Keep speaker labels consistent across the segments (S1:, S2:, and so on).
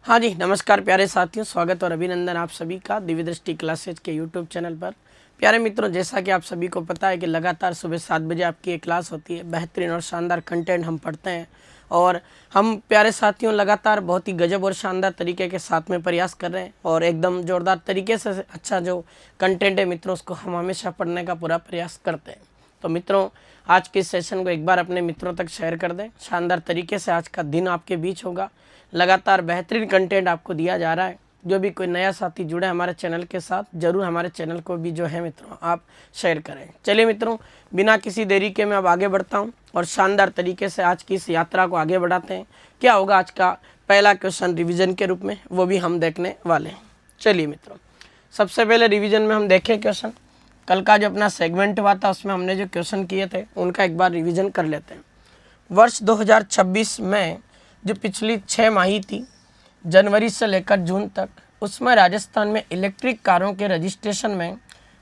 S1: हाँ जी, नमस्कार प्यारे साथियों, स्वागत और अभिनंदन आप सभी का दिव्य दृष्टि क्लासेज के यूट्यूब चैनल पर। प्यारे मित्रों, जैसा कि आप सभी को पता है कि लगातार सुबह 7 बजे आपकी एक क्लास होती है। बेहतरीन और शानदार कंटेंट हम पढ़ते हैं और हम प्यारे साथियों लगातार बहुत ही गजब और शानदार तरीके के साथ में प्रयास कर रहे हैं और एकदम जोरदार तरीके से अच्छा जो कंटेंट है मित्रों, उसको हम हमेशा पढ़ने का पूरा प्रयास करते हैं। तो मित्रों, आज के सेशन को एक बार अपने मित्रों तक शेयर कर दें। शानदार तरीके से आज का दिन आपके बीच होगा। लगातार बेहतरीन कंटेंट आपको दिया जा रहा है। जो भी कोई नया साथी जुड़े हमारे चैनल के साथ, जरूर हमारे चैनल को भी जो है मित्रों आप शेयर करें। चलिए मित्रों, बिना किसी देरी के मैं अब आगे बढ़ता हूं और शानदार तरीके से आज की इस यात्रा को आगे बढ़ाते हैं। क्या होगा आज का पहला क्वेश्चन रिवीजन के रूप में, वो भी हम देखने वाले हैं। चलिए मित्रों, सबसे पहले रिवीजन में हम देखें क्वेश्चन। कल का जो अपना सेगमेंट हुआ था उसमें हमने जो क्वेश्चन किए थे उनका एक बार रिवीजन कर लेते हैं। वर्ष 2026 में जो पिछली 6 माही थी, जनवरी से लेकर जून तक, उसमें राजस्थान में इलेक्ट्रिक कारों के रजिस्ट्रेशन में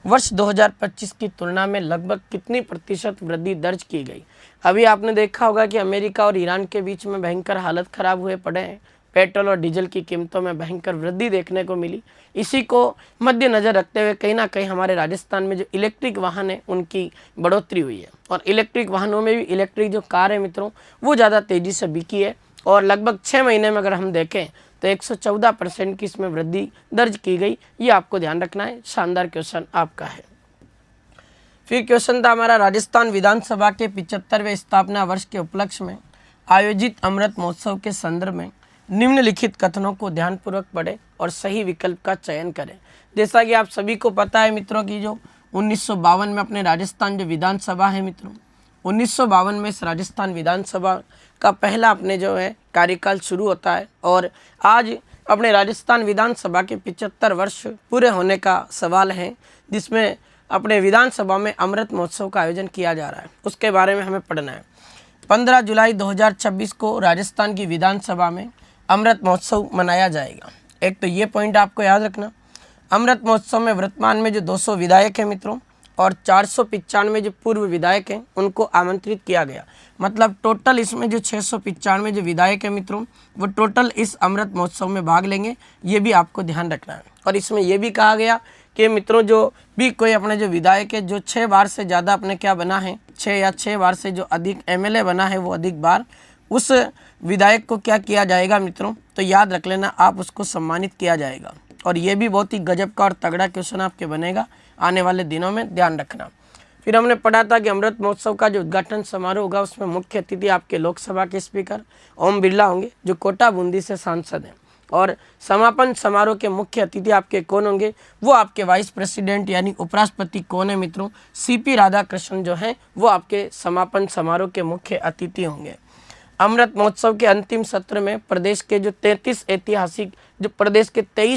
S1: वर्ष 2025 की तुलना में लगभग कितनी प्रतिशत वृद्धि दर्ज की गई। अभी आपने देखा होगा कि अमेरिका और ईरान के बीच में भयंकर हालत ख़राब हुए पड़े हैं। पेट्रोल और डीजल की कीमतों में भयंकर वृद्धि देखने को मिली। इसी को मद्देनज़र रखते हुए कहीं ना कहीं हमारे राजस्थान में जो इलेक्ट्रिक वाहन है उनकी बढ़ोतरी हुई है और इलेक्ट्रिक वाहनों में भी इलेक्ट्रिक जो कार है मित्रों, वो ज़्यादा तेज़ी से बिकी है और लगभग 6 महीने में अगर हम देखें तो 114% की इसमें वृद्धि दर्ज की गई। ये आपको ध्यान रखना है। शानदार क्वेश्चन आपका है। फिर क्वेश्चन था हमारा, राजस्थान विधानसभा के 75वें स्थापना वर्ष के उपलक्ष्य में आयोजित अमृत महोत्सव के संदर्भ में निम्नलिखित कथनों को ध्यानपूर्वक पढ़ें और सही विकल्प का चयन करें। जैसा कि आप सभी को पता है मित्रों की जो 1952 में अपने राजस्थान जो विधानसभा है मित्रों, 1952 में इस राजस्थान विधानसभा का पहला अपने जो है कार्यकाल शुरू होता है और आज अपने राजस्थान विधानसभा के 75 वर्ष पूरे होने का सवाल है, जिसमें अपने विधानसभा में अमृत महोत्सव का आयोजन किया जा रहा है। उसके बारे में हमें पढ़ना है। 15 जुलाई 2026 को राजस्थान की विधानसभा में अमृत महोत्सव मनाया जाएगा। एक तो ये पॉइंट आपको याद रखना। अमृत महोत्सव में वर्तमान में जो 200 विधायक हैं मित्रों और 495 जो पूर्व विधायक हैं उनको आमंत्रित किया गया। मतलब टोटल इसमें जो 695 जो विधायक हैं मित्रों, वो टोटल इस अमृत महोत्सव में भाग लेंगे। ये भी आपको ध्यान रखना है। और इसमें यह भी कहा गया कि मित्रों जो भी कोई अपने जो विधायक है जो 6 बार से ज़्यादा अपने क्या बना है, 6 बार से जो अधिक एमएलए बना है, वो अधिक बार उस विधायक को क्या किया जाएगा मित्रों, तो याद रख लेना, आप उसको सम्मानित किया जाएगा। और ये भी बहुत ही गजब का और तगड़ा क्वेश्चन आपके बनेगा आने वाले दिनों में, ध्यान रखना। फिर हमने पढ़ा था कि अमृत महोत्सव का जो उद्घाटन समारोह होगा उसमें मुख्य अतिथि आपके लोकसभा के स्पीकर ओम बिरला होंगे, जो कोटा बूंदी से सांसद हैं। और समापन समारोह के मुख्य अतिथि आपके कौन होंगे, वो आपके वाइस प्रेसिडेंट यानी उपराष्ट्रपति कौन है मित्रों, सीपी राधाकृष्णन जो हैं वो आपके समापन समारोह के मुख्य अतिथि होंगे। अमृत महोत्सव के अंतिम सत्र में प्रदेश के जो 23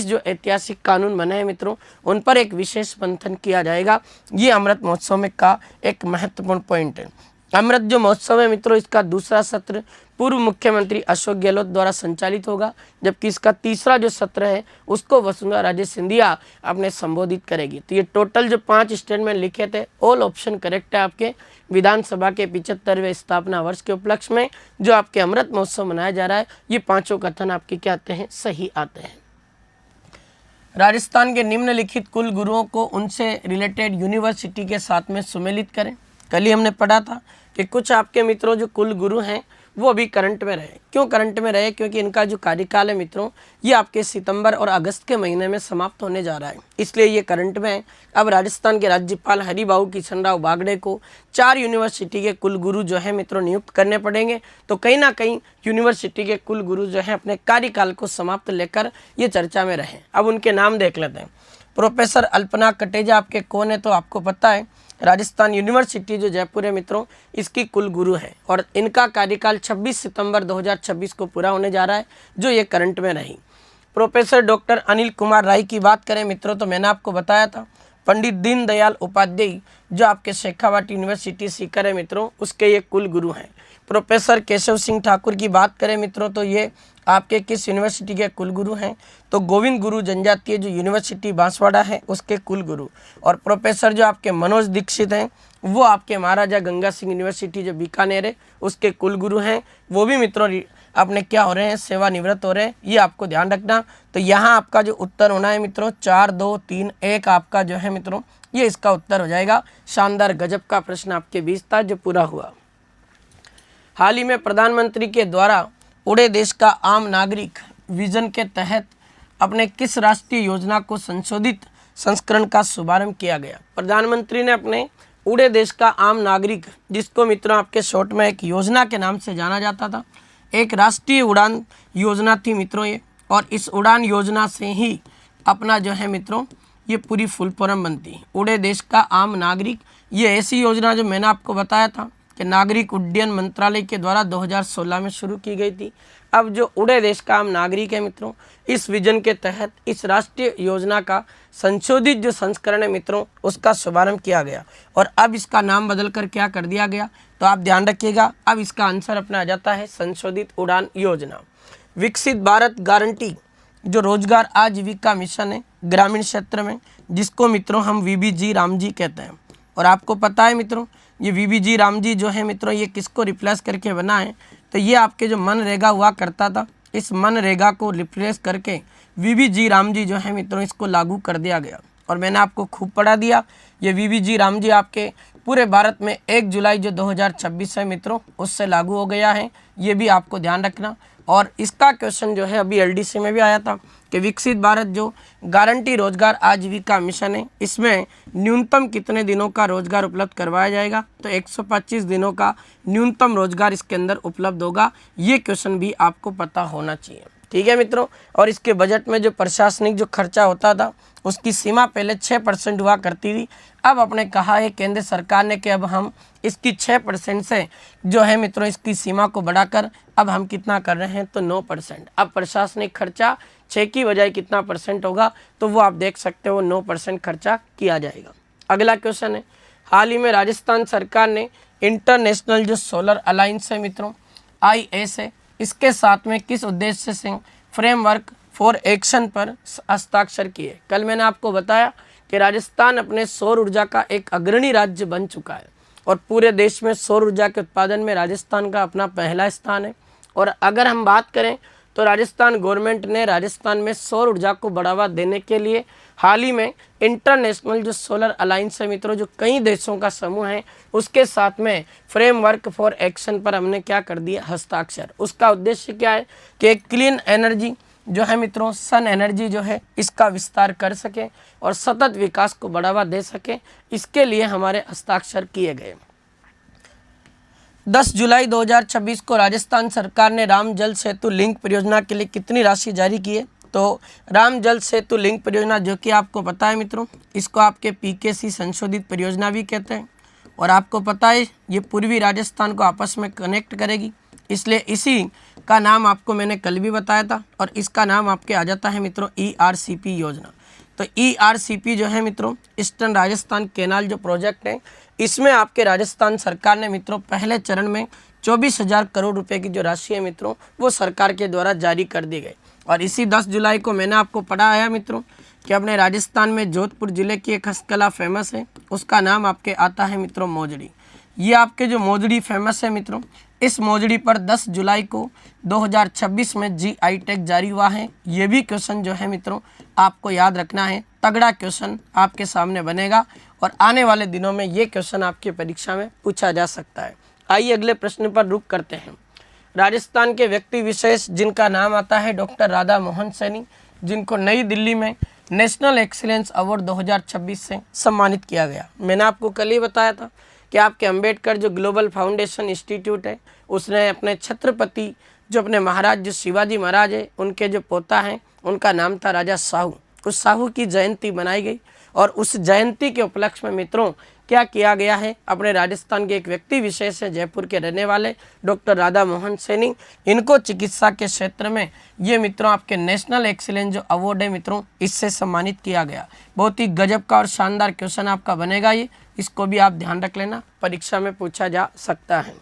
S1: जो ऐतिहासिक कानून बने हैं मित्रों, उन पर एक विशेष मंथन किया जाएगा। ये अमृत महोत्सव में का एक महत्वपूर्ण पॉइंट है। अमृत जो महोत्सव है मित्रों, इसका दूसरा सत्र पूर्व मुख्यमंत्री अशोक गहलोत द्वारा संचालित होगा, जबकि इसका तीसरा जो सत्र है उसको वसुंधरा राजे सिंधिया अपने संबोधित करेगी। तो ये टोटल जो 5 स्टेटमेंट लिखे थे, ऑल ऑप्शन करेक्ट है आपके। विधानसभा के 75वें स्थापना वर्ष के उपलक्ष्य में जो आपके अमृत महोत्सव मनाया जा रहा है, ये 5 कथन आपके क्या आते हैं, सही आते हैं। राजस्थान के निम्नलिखित कुल गुरुओं को उनसे रिलेटेड यूनिवर्सिटी के साथ में सुमेलित करें। कल ही हमने पढ़ा था कि कुछ आपके मित्रों जो कुल गुरु हैं वो अभी करंट में रहे। क्यों करंट में रहे? क्योंकि इनका जो कार्यकाल है मित्रों, ये आपके सितंबर और अगस्त के महीने में समाप्त होने जा रहा है, इसलिए ये करंट में है। अब राजस्थान के राज्यपाल हरिबाबू किशनराव बागड़े को 4 यूनिवर्सिटी के कुल गुरु जो है मित्रों नियुक्त करने पड़ेंगे। तो कहीं ना कहीं यूनिवर्सिटी के कुल गुरु जो है अपने कार्यकाल को समाप्त लेकर ये चर्चा में रहे। अब उनके नाम देख लेते हैं। प्रोफेसर अल्पना कटेजा आपके कौन है, तो आपको पता है राजस्थान यूनिवर्सिटी जो जयपुर है मित्रों, इसकी कुल गुरु है और इनका कार्यकाल 26 सितंबर 2026 को पूरा होने जा रहा है, जो ये करंट में रही। प्रोफेसर डॉक्टर अनिल कुमार राय की बात करें मित्रों, तो मैंने आपको बताया था पंडित दीनदयाल उपाध्याय जो आपके शेखावाटी यूनिवर्सिटी सीकर है मित्रों, उसके ये कुल गुरु हैं। प्रोफेसर केशव सिंह ठाकुर की बात करें मित्रों, तो ये आपके किस यूनिवर्सिटी के कुलगुरु हैं, तो गोविंद गुरु जनजातीय जो यूनिवर्सिटी बांसवाड़ा है उसके कुलगुरु। और प्रोफेसर जो आपके मनोज दीक्षित हैं वो आपके महाराजा गंगा सिंह यूनिवर्सिटी जो बीकानेर है उसके कुलगुरु हैं। वो भी मित्रों अपने क्या हो रहे हैं, सेवानिवृत्त हो रहे हैं, ये आपको ध्यान रखना। तो यहाँ आपका जो उत्तर होना है मित्रों 4, 2, 3, 1 आपका जो है मित्रों ये इसका उत्तर हो जाएगा। शानदार गजब का प्रश्न आपके 20 था जो पूरा हुआ। हाल ही में प्रधानमंत्री के द्वारा उड़े देश का आम नागरिक विजन के तहत अपने किस राष्ट्रीय योजना को संशोधित संस्करण का शुभारंभ किया गया। प्रधानमंत्री ने अपने उड़े देश का आम नागरिक, जिसको मित्रों आपके शॉर्ट में एक योजना के नाम से जाना जाता था, एक राष्ट्रीय उड़ान योजना थी मित्रों ये, और इस उड़ान योजना से ही अपना जो है मित्रों ये पूरी फुल फॉर्म बनती। उड़े देश का आम नागरिक, ये ऐसी योजना जो मैंने आपको बताया था कि नागरिक उड्डयन मंत्रालय के द्वारा 2016 में शुरू की गई थी। अब जो उड़े देश का आम नागरिक है मित्रों, इस विजन के तहत इस राष्ट्रीय योजना का संशोधित जो संस्करण है मित्रों उसका शुभारंभ किया गया, और अब इसका नाम बदल कर क्या कर दिया गया, तो आप ध्यान रखिएगा। अब इसका आंसर अपना आ जाता है संशोधित उड़ान योजना। विकसित भारत गारंटी जो रोजगार आजीविका मिशन है ग्रामीण क्षेत्र में, जिसको मित्रों हम VBG रामजी कहते हैं। और आपको पता है मित्रों ये VBG रामजी जो है मित्रों ये किसको रिप्लेस करके बना है, तो ये आपके जो मनरेगा हुआ करता था, इस मनरेगा को रिप्लेस करके VBG रामजी जो है मित्रों इसको लागू कर दिया गया। और मैंने आपको खूब पढ़ा दिया, ये VBG रामजी आपके पूरे भारत में 1 जुलाई जो 2026 है मित्रों उससे लागू हो गया है, ये भी आपको ध्यान रखना। और इसका क्वेश्चन जो है अभी LDC में भी आया था कि विकसित भारत जो गारंटी रोजगार आजीविका मिशन है, इसमें न्यूनतम कितने दिनों का रोजगार उपलब्ध करवाया जाएगा, तो 125 दिनों का न्यूनतम रोजगार इसके अंदर उपलब्ध होगा। ये क्वेश्चन भी आपको पता होना चाहिए, ठीक है मित्रों। और इसके बजट में जो प्रशासनिक जो खर्चा होता था उसकी सीमा पहले 6% हुआ करती थी। अब आपने कहा है केंद्र सरकार ने कि अब हम इसकी 6% से जो है मित्रों इसकी सीमा को बढ़ाकर अब हम कितना कर रहे हैं, तो 9%। अब प्रशासनिक खर्चा 6 की बजाय कितना % होगा, तो वो आप देख सकते हो 9% खर्चा किया जाएगा। अगला क्वेश्चन है, हाल ही में राजस्थान सरकार ने इंटरनेशनल जो सोलर अलायंस है मित्रों IS है, इसके साथ में किस उद्देश्य से फ्रेमवर्क फॉर एक्शन पर हस्ताक्षर किए। कल मैंने आपको बताया कि राजस्थान अपने सौर ऊर्जा का एक अग्रणी राज्य बन चुका है, और पूरे देश में सौर ऊर्जा के उत्पादन में राजस्थान का अपना पहला स्थान है। और अगर हम बात करें तो राजस्थान गवर्नमेंट ने राजस्थान में सौर ऊर्जा को बढ़ावा देने के लिए हाल ही में इंटरनेशनल जो सोलर अलायंस है मित्रों, जो कई देशों का समूह है, उसके साथ में फ्रेमवर्क फॉर एक्शन पर हमने क्या कर दिया, हस्ताक्षर। उसका उद्देश्य क्या है कि एक क्लीन एनर्जी जो है मित्रों सन एनर्जी जो है इसका विस्तार कर सके और सतत विकास को बढ़ावा दे सके, इसके लिए हमारे हस्ताक्षर किए गए। 10 जुलाई 2026 को राजस्थान सरकार ने राम जल सेतु लिंक परियोजना के लिए कितनी राशि जारी की है, तो राम जल सेतु लिंक परियोजना जो कि आपको पता है मित्रों, इसको आपके PKC संशोधित परियोजना भी कहते हैं। और आपको पता है ये पूर्वी राजस्थान को आपस में कनेक्ट करेगी, इसलिए इसी का नाम आपको मैंने कल भी बताया था, और इसका नाम आपके आ जाता है मित्रों ERCP योजना। तो ERCP जो है मित्रों ईस्टर्न राजस्थान कैनाल जो प्रोजेक्ट है, इसमें आपके राजस्थान सरकार ने मित्रों पहले चरण में 24,000 करोड़ रुपए की जो राशि है मित्रों वो सरकार के द्वारा जारी कर दी गई। और इसी 10 जुलाई को मैंने आपको पढ़ाया मित्रों कि अपने राजस्थान में जोधपुर जिले की एक हस्तकला फेमस है, उसका नाम आपके आता है मित्रों मोजड़ी। ये आपके जो मोजड़ी फेमस है मित्रों, इस मोजड़ी पर 10 जुलाई को 2026 में GI टैग जारी हुआ है। ये भी क्वेश्चन जो है मित्रों आपको याद रखना है, तगड़ा क्वेश्चन आपके सामने बनेगा, और आने वाले दिनों में ये क्वेश्चन आपकी परीक्षा में पूछा जा सकता है। आइए अगले प्रश्न पर रुक करते हैं। राजस्थान के व्यक्ति विशेष जिनका नाम आता है डॉक्टर राधा मोहन सैनी, जिनको नई दिल्ली में नेशनल एक्सीलेंस अवार्ड 2026 से सम्मानित किया गया। मैंने आपको कल ही बताया था कि आपके अंबेडकर जो ग्लोबल फाउंडेशन इंस्टीट्यूट है, उसने अपने छत्रपति जो अपने महाराज जो शिवाजी महाराज है, उनके जो पोता हैं उनका नाम था राजा साहू। उस साहू की जयंती मनाई गई, और उस जयंती के उपलक्ष्य में मित्रों क्या किया गया है, अपने राजस्थान के एक व्यक्ति विशेष है जयपुर के रहने वाले डॉक्टर राधा मोहन सैनी, इनको चिकित्सा के क्षेत्र में ये मित्रों आपके नेशनल एक्सीलेंस जो अवार्ड है मित्रों इससे सम्मानित किया गया। बहुत ही गजब का और शानदार क्वेश्चन आपका बनेगा ये, इसको भी आप ध्यान रख लेना, परीक्षा में पूछा जा सकता है।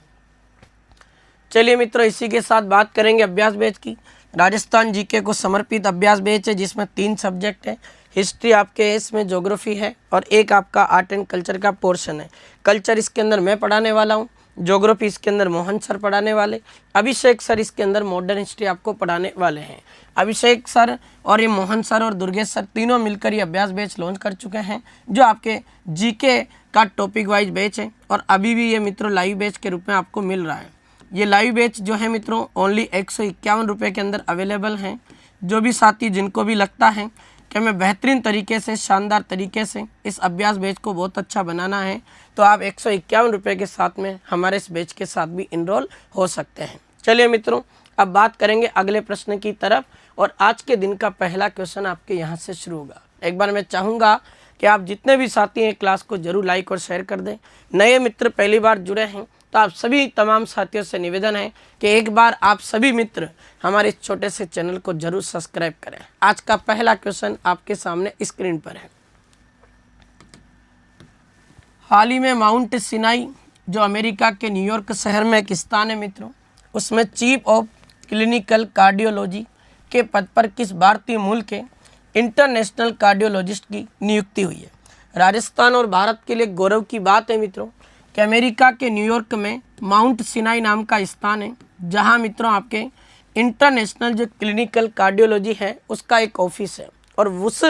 S1: चलिए मित्रों इसी के साथ बात करेंगे अभ्यास बैच की। राजस्थान जीके को समर्पित अभ्यास बैच है जिसमें 3 सब्जेक्ट है, हिस्ट्री आपके है, इसमें ज्योग्राफी है, और एक आपका आर्ट एंड कल्चर का पोर्शन है। कल्चर इसके अंदर मैं पढ़ाने वाला हूँ, ज्योग्राफी इसके अंदर मोहन सर पढ़ाने वाले, अभिषेक सर इसके अंदर मॉडर्न हिस्ट्री आपको पढ़ाने वाले हैं। अभिषेक सर और ये मोहन सर और दुर्गेश सर तीनों मिलकर ये अभ्यास बैच लॉन्च कर चुके हैं, जो आपके जीके का टॉपिक वाइज बैच है और अभी भी ये मित्रों लाइव बैच के रूप में आपको मिल रहा है। ये लाइव बैच जो है मित्रों ओनली 151 रुपये के अंदर अवेलेबल हैं। जो भी साथी जिनको भी लगता है कि हमें बेहतरीन तरीके से, शानदार तरीके से इस अभ्यास बैच को बहुत अच्छा बनाना है, तो आप 151 रुपये के साथ में हमारे इस बैच के साथ भी इनरोल हो सकते हैं। चलिए मित्रों, अब बात करेंगे अगले प्रश्न की तरफ और आज के दिन का पहला क्वेश्चन आपके यहाँ से शुरू होगा। एक बार मैं चाहूँगा कि आप जितने भी साथी हैं क्लास को जरूर लाइक और शेयर कर दें। नए मित्र पहली बार जुड़े हैं तो आप सभी तमाम साथियों से निवेदन है कि एक बार आप सभी मित्र हमारे इस छोटे से चैनल को जरूर सब्सक्राइब करें। आज का पहला क्वेश्चन आपके सामने स्क्रीन पर है। हाल ही में माउंट सिनाई जो अमेरिका के न्यूयॉर्क शहर में एक स्थान है मित्रों, उसमें चीफ ऑफ क्लिनिकल कार्डियोलॉजी के पद पर किस भारतीय मूल के इंटरनेशनल कार्डियोलॉजिस्ट की नियुक्ति हुई है। राजस्थान और भारत के लिए गौरव की बात है मित्रों कि अमेरिका के न्यूयॉर्क में माउंट सिनाई नाम का स्थान है, जहां मित्रों आपके इंटरनेशनल जो क्लिनिकल कार्डियोलॉजी है उसका एक ऑफिस है और उस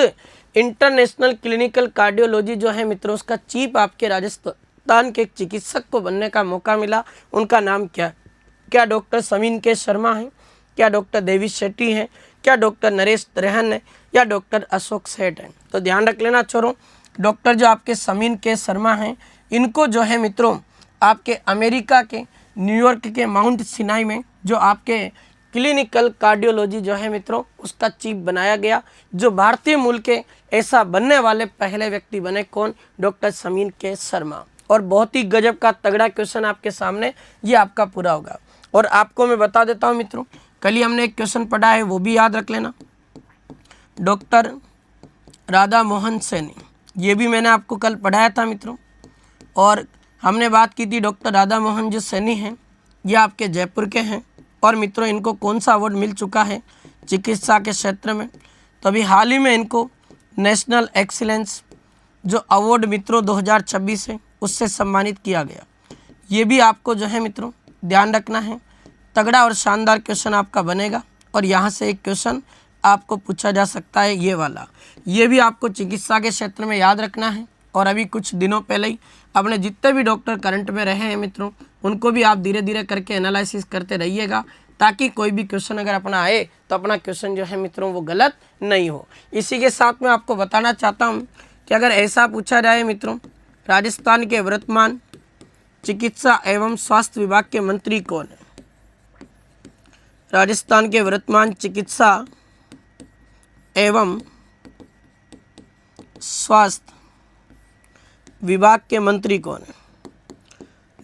S1: इंटरनेशनल क्लिनिकल कार्डियोलॉजी जो है मित्रों उसका चीफ आपके राजस्थान के एक चिकित्सक को बनने का मौका मिला। उनका नाम क्या डॉक्टर समीन के शर्मा हैं, क्या डॉक्टर देवी शेट्टी हैं, क्या डॉक्टर नरेश त्रेहन है या डॉक्टर अशोक सेठ हैं। तो ध्यान रख लेना छोरों, डॉक्टर जो आपके समीन के शर्मा हैं इनको जो है मित्रों आपके अमेरिका के न्यूयॉर्क के माउंट सिनाई में जो आपके क्लिनिकल कार्डियोलॉजी जो है मित्रों उसका चीफ बनाया गया। जो भारतीय मूल के ऐसा बनने वाले पहले व्यक्ति बने, कौन? डॉक्टर समीन के शर्मा। और बहुत ही गजब का तगड़ा क्वेश्चन आपके सामने ये आपका पूरा होगा। और आपको मैं बता देता हूँ मित्रों, कल ही हमने एक क्वेश्चन पढ़ा है वो भी याद रख लेना। डॉक्टर राधा मोहन सैनी, ये भी मैंने आपको कल पढ़ाया था मित्रों। और हमने बात की थी डॉक्टर राधा मोहन जो सैनी हैं ये आपके जयपुर के हैं और मित्रों इनको कौन सा अवार्ड मिल चुका है चिकित्सा के क्षेत्र में। तो अभी हाल ही में इनको नेशनल एक्सीलेंस जो अवार्ड मित्रों 2026 है उससे सम्मानित किया गया। ये भी आपको जो है मित्रों ध्यान रखना है। तगड़ा और शानदार क्वेश्चन आपका बनेगा और यहाँ से एक क्वेश्चन आपको पूछा जा सकता है ये वाला। ये भी आपको चिकित्सा के क्षेत्र में याद रखना है। और अभी कुछ दिनों पहले ही अपने जितने भी डॉक्टर करंट में रहे हैं मित्रों उनको भी आप धीरे धीरे करके एनालिसिस करते रहिएगा, ताकि कोई भी क्वेश्चन अगर अपना आए तो अपना क्वेश्चन जो है मित्रों वो गलत नहीं हो। इसी के साथ मैं आपको बताना चाहता हूँ कि अगर ऐसा पूछा जाए मित्रों, राजस्थान के वर्तमान चिकित्सा एवं स्वास्थ्य विभाग के मंत्री कौन है? राजस्थान के वर्तमान चिकित्सा एवं स्वास्थ्य विभाग के मंत्री कौन है?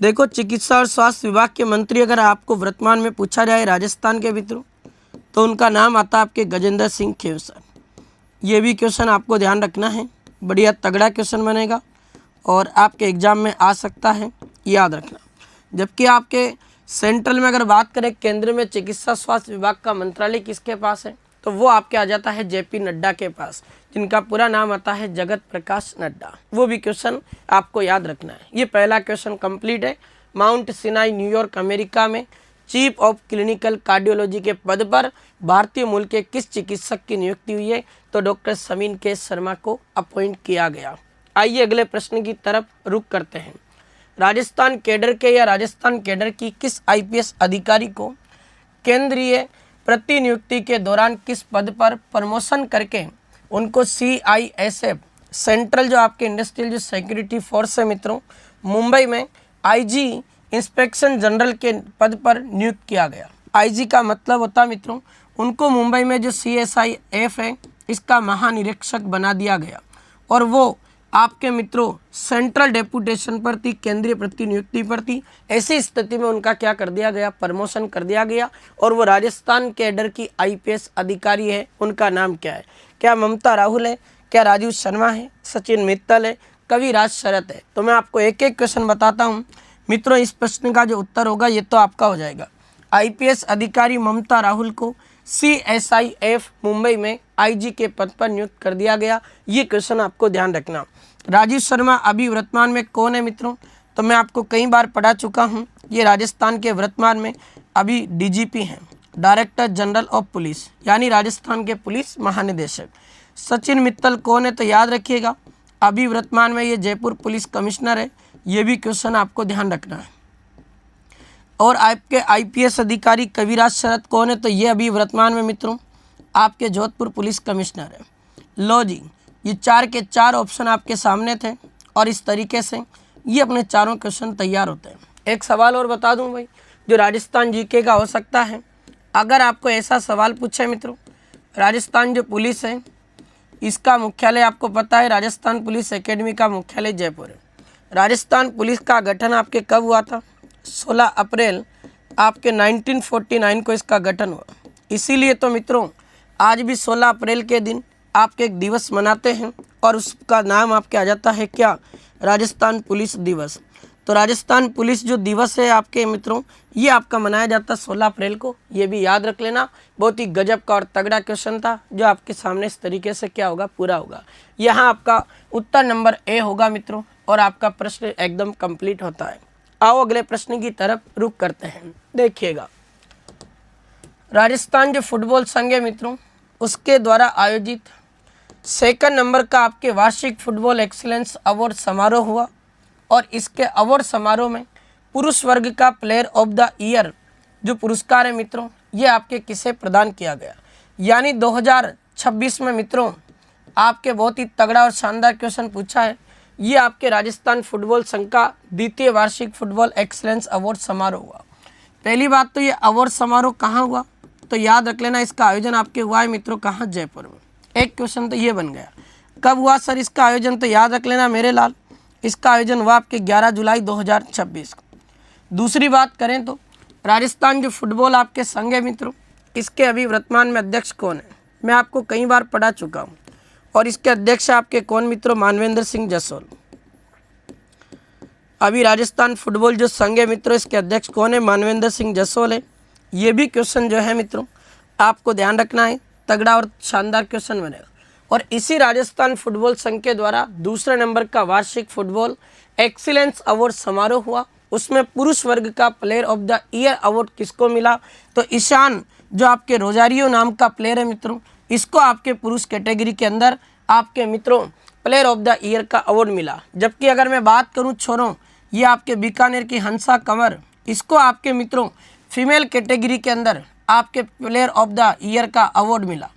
S1: देखो, चिकित्सा और स्वास्थ्य विभाग के मंत्री अगर आपको वर्तमान में पूछा जाए राजस्थान के मित्रों तो उनका नाम आता है आपके गजेंद्र सिंह खेवसर। ये भी क्वेश्चन आपको ध्यान रखना है, बढ़िया तगड़ा क्वेश्चन बनेगा और आपके एग्जाम में आ सकता है, याद रखना। जबकि आपके सेंट्रल में अगर बात करें केंद्र में चिकित्सा स्वास्थ्य विभाग का मंत्रालय किसके पास है तो वो आपके आ जाता है जेपी नड्डा के पास, जिनका पूरा नाम आता है जगत प्रकाश नड्डा। वो भी क्वेश्चन आपको याद रखना है। ये पहला क्वेश्चन कंप्लीट है। माउंट सिनाई न्यूयॉर्क अमेरिका में चीफ ऑफ क्लिनिकल कार्डियोलॉजी के पद पर भारतीय मूल के किस चिकित्सक की नियुक्ति हुई है? तो डॉक्टर समीन के शर्मा को अपॉइंट किया गया। आइए अगले प्रश्न की तरफ रुख करते हैं। राजस्थान कैडर के या राजस्थान कैडर की किस आईपीएस अधिकारी को केंद्रीय प्रतिनियुक्ति के दौरान किस पद पर प्रमोशन करके उनको CISF सेंट्रल जो आपके इंडस्ट्रियल जो सिक्योरिटी फोर्स है मित्रों मुंबई में IG इंस्पेक्शन जनरल के पद पर नियुक्त किया गया। IG का मतलब होता है मित्रों उनको मुंबई में जो CSIF है इसका महानिरीक्षक बना दिया गया और वो आपके मित्रों सेंट्रल डेपुटेशन पर थी, केंद्रीय प्रतिनियुक्ति पर थी। ऐसी स्थिति में उनका क्या कर दिया गया? प्रमोशन कर दिया गया और वो राजस्थान कैडर की IPS अधिकारी है। उनका नाम क्या है? क्या ममता राहुल है? क्या राजीव शर्मा है? सचिन मित्तल है? कविराज शरत है? तो मैं आपको एक एक क्वेश्चन बताता हूँ मित्रों। इस प्रश्न का जो उत्तर होगा ये तो आपका हो जाएगा। IPS अधिकारी ममता राहुल को CSIF मुंबई में IG के पद पर नियुक्त कर दिया गया। ये क्वेश्चन आपको ध्यान रखना। राजीव शर्मा अभी वर्तमान में कौन है मित्रों? तो मैं आपको कई बार पढ़ा चुका हूँ। ये राजस्थान के वर्तमान में अभी डीजीपी हैं, डायरेक्टर जनरल ऑफ पुलिस, यानी राजस्थान के पुलिस महानिदेशक। सचिन मित्तल कौन है तो याद रखिएगा, अभी वर्तमान में ये जयपुर पुलिस कमिश्नर है। ये भी क्वेश्चन आपको ध्यान रखना है। और आपके आईपीएस अधिकारी कविराज शरद कौन है तो ये अभी वर्तमान में मित्रों आपके जोधपुर पुलिस कमिश्नर है। लो जी, ये 4 के 4 ऑप्शन आपके सामने थे और इस तरीके से ये अपने चारों क्वेश्चन तैयार होते हैं। एक सवाल और बता दूं भाई, जो राजस्थान जीके का हो सकता है। अगर आपको ऐसा सवाल पूछे मित्रों, राजस्थान जो पुलिस है इसका मुख्यालय आपको पता है, राजस्थान पुलिस एकेडमी का मुख्यालय जयपुर है। राजस्थान पुलिस का गठन आपके कब हुआ था? 16 अप्रैल आपके 1949 को इसका गठन हुआ। इसीलिए तो मित्रों आज भी 16 अप्रैल के दिन आपके एक दिवस मनाते हैं और उसका नाम आपके आ जाता है क्या? राजस्थान पुलिस दिवस। तो राजस्थान पुलिस जो दिवस है आपके मित्रों, ये आपका मनाया जाता है 16 अप्रैल को। ये भी याद रख लेना। बहुत ही गजब का और तगड़ा क्वेश्चन था जो आपके सामने इस तरीके से क्या होगा, पूरा होगा। यहाँ आपका उत्तर नंबर ए होगा मित्रों और आपका प्रश्न एकदम कंप्लीट होता है। आओ अगले प्रश्न की तरफ रुख करते हैं। देखिएगा, राजस्थान जो फुटबॉल संघ है मित्रों, उसके द्वारा आयोजित 2 नंबर का आपके वार्षिक फुटबॉल एक्सीलेंस अवार्ड समारोह हुआ और इसके अवार्ड समारोह में पुरुष वर्ग का प्लेयर ऑफ द ईयर जो पुरस्कार है मित्रों, ये आपके किसे प्रदान किया गया? यानी 2026 में मित्रों आपके बहुत ही तगड़ा और शानदार क्वेश्चन पूछा है। ये आपके राजस्थान फुटबॉल संघ का द्वितीय वार्षिक फुटबॉल एक्सीलेंस अवार्ड समारोह हुआ। पहली बात तो ये अवार्ड समारोह कहाँ हुआ तो याद रख लेना, इसका आयोजन आपके हुआ है मित्रों कहाँ? जयपुर में। एक क्वेश्चन तो ये बन गया। कब हुआ सर इसका आयोजन? तो याद रख लेना मेरे लाल, इसका आयोजन हुआ आपके 11 जुलाई 2026 को। दूसरी बात करें तो राजस्थान जो फुटबॉल आपके संघ है मित्रों, इसके अभी वर्तमान में अध्यक्ष कौन है? मैं आपको कई बार पढ़ा चुका हूँ और इसके अध्यक्ष आपके कौन मित्रों? मानवेंद्र सिंह जसोल। अभी राजस्थान फुटबॉल जो संघ है मित्रों, इसके अध्यक्ष कौन है? मानवेंद्र सिंह जसोल है। ये भी क्वेश्चन जो है मित्रों आपको ध्यान रखना है, तगड़ा और शानदार क्वेश्चन बनेगा। और इसी राजस्थान फुटबॉल संघ के द्वारा दूसरे नंबर का वार्षिक फुटबॉल एक्सीलेंस अवार्ड समारोह हुआ। उसमें पुरुष वर्ग का player of the year award किसको मिला? तो ईशान जो आपके रोजारियो नाम का प्लेयर है मित्रों, इसको आपके पुरुष कैटेगरी के अंदर आपके मित्रों प्लेयर ऑफ द ईयर का अवार्ड मिला। जबकि अगर मैं बात करूं छोरों, ये आपके बीकानेर की हंसा कंवर, इसको आपके मित्रों फीमेल कैटेगरी के अंदर आपके प्लेयर ऑफ द ईयर का अवार्ड मिला।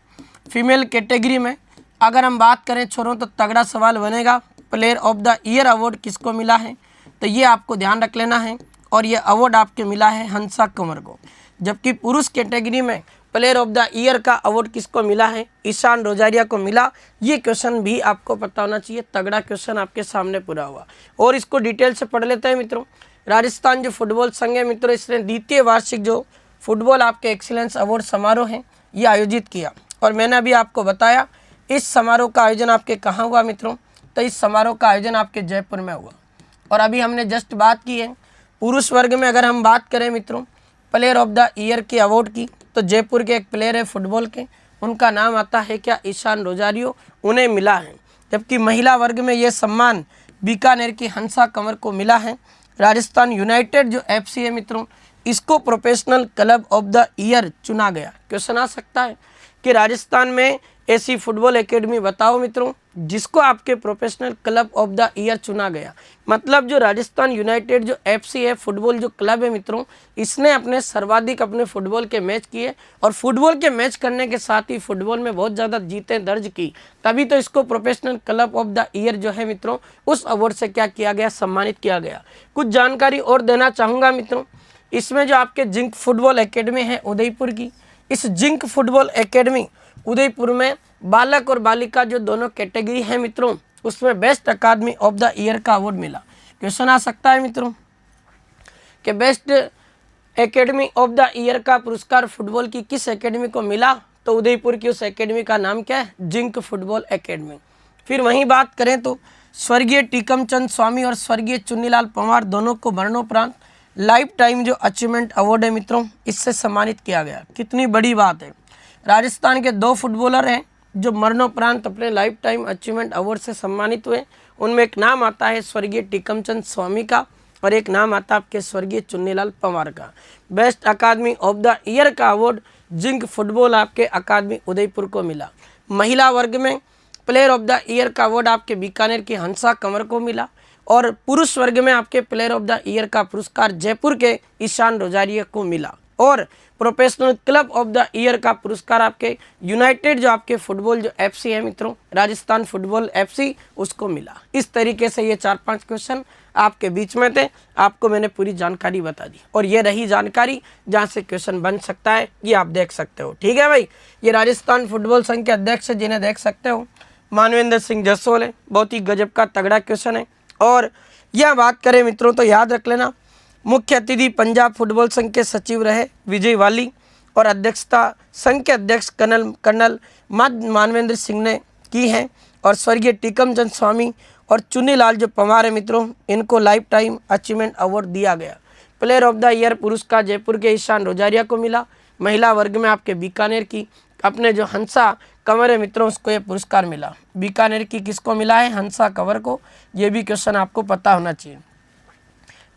S1: फीमेल कैटेगरी में अगर हम बात करें छोरों तो तगड़ा सवाल बनेगा, player of the year award किसको मिला है? तो ये आपको ध्यान रख लेना है और ये अवार्ड आपके मिला है हंसा कंवर को। जबकि पुरुष कैटेगरी में प्लेयर ऑफ द ईयर का अवार्ड किसको मिला है? ईशान रोजारिया को मिला। ये क्वेश्चन भी आपको पता होना चाहिए, तगड़ा क्वेश्चन आपके सामने पूरा हुआ। और इसको डिटेल से पढ़ लेते हैं मित्रों। राजस्थान जो फुटबॉल संघ है मित्रों, इसने द्वितीय वार्षिक जो फुटबॉल आपके एक्सीलेंस अवार्ड समारोह है ये आयोजित किया। और मैंने अभी आपको बताया इस समारोह का आयोजन आपके कहाँ हुआ मित्रों? तो इस समारोह का आयोजन आपके जयपुर में हुआ। और अभी हमने जस्ट बात की है पुरुष वर्ग में, अगर हम बात करें मित्रों प्लेयर ऑफ द ईयर के अवार्ड की, तो जयपुर के एक प्लेयर है फुटबॉल के, उनका नाम आता है क्या? ईशान रोजारियो, उन्हें मिला है। जबकि महिला वर्ग में ये सम्मान बीकानेर की हंसा कंवर को मिला है। राजस्थान यूनाइटेड जो FC है मित्रों, इसको professional club of the year चुना गया। क्वेश्चन आ सकता है कि राजस्थान में ऐसी फुटबॉल एकेडमी बताओ मित्रों जिसको आपके professional club of the year चुना गया। मतलब जो राजस्थान यूनाइटेड जो FC है फुटबॉल जो क्लब है मित्रों, इसने अपने सर्वाधिक अपने फुटबॉल के मैच किए और फुटबॉल के मैच करने के साथ ही फुटबॉल में बहुत ज़्यादा जीतें दर्ज की, तभी तो इसको professional club of the year जो है मित्रों उस अवार्ड से क्या किया गया? सम्मानित किया गया। कुछ जानकारी और देना चाहूँगा मित्रों, इसमें जो आपके जिंक फुटबॉल एकेडमी है उदयपुर की, इस जिंक फुटबॉल एकेडमी उदयपुर में बालक और बालिका जो दोनों कैटेगरी है मित्रों, उसमें best academy of the year का अवार्ड मिला। क्वेश्चन आ सकता है मित्रों कि best academy of the year का पुरस्कार फुटबॉल की किस एकेडमी को मिला? तो उदयपुर की उस एकेडमी का नाम क्या है? Zinc football academy. फिर वहीं बात करें तो स्वर्गीय टीकमचंद स्वामी और स्वर्गीय चुन्नीलाल पंवार दोनों को मरणोपरांत लाइफ टाइम जो अचीवमेंट अवार्ड है मित्रों, इससे सम्मानित किया गया। कितनी बड़ी बात है। राजस्थान के 2 फुटबॉलर हैं जो मरणोपरांत अपने लाइफ टाइम अचीवमेंट अवार्ड से सम्मानित हुए। उनमें एक नाम आता है स्वर्गीय टीकमचंद स्वामी का और एक नाम आता आपके स्वर्गीय चुन्नीलाल पंवार का। Best academy of the year का अवार्ड जिंक फुटबॉल आपके अकादमी उदयपुर को मिला। महिला वर्ग में प्लेयर ऑफ द ईयर का अवार्ड आपके बीकानेर की हंसा कंवर को मिला। और पुरुष वर्ग में आपके प्लेयर ऑफ द ईयर का पुरस्कार जयपुर के ईशान रोजारिया को मिला। और professional club of the year का पुरस्कार आपके यूनाइटेड जो आपके फुटबॉल जो एफसी है मित्रों, राजस्थान फुटबॉल एफसी, उसको मिला। इस तरीके से ये 4-5 क्वेश्चन आपके बीच में थे, आपको मैंने पूरी जानकारी बता दी। और ये रही जानकारी जहाँ से क्वेश्चन बन सकता है, ये आप देख सकते हो। ठीक है भाई, ये राजस्थान फुटबॉल संघ के अध्यक्ष है जिन्हें देख सकते हो, मानवेंद्र सिंह जसोल है। बहुत ही गजब का तगड़ा क्वेश्चन है। और यह बात करें मित्रों तो याद रख लेना, मुख्य अतिथि पंजाब फुटबॉल संघ के सचिव रहे विजय वाली और अध्यक्षता संघ के अध्यक्ष कर्नल मानवेंद्र सिंह ने की है। और स्वर्गीय टीकमचंद स्वामी और चुन्नीलाल जो पंवार है मित्रों, इनको लाइफ टाइम अचीवमेंट अवार्ड दिया गया। प्लेयर ऑफ द ईयर पुरस्कार जयपुर के ईशान रोजारिया को मिला। महिला वर्ग में आपके बीकानेर की अपने जो हंसा कंवर है मित्रों, उसको ये पुरस्कार मिला। बीकानेर की किसको मिला है? हंसा कंवर को। ये भी क्वेश्चन आपको पता होना चाहिए।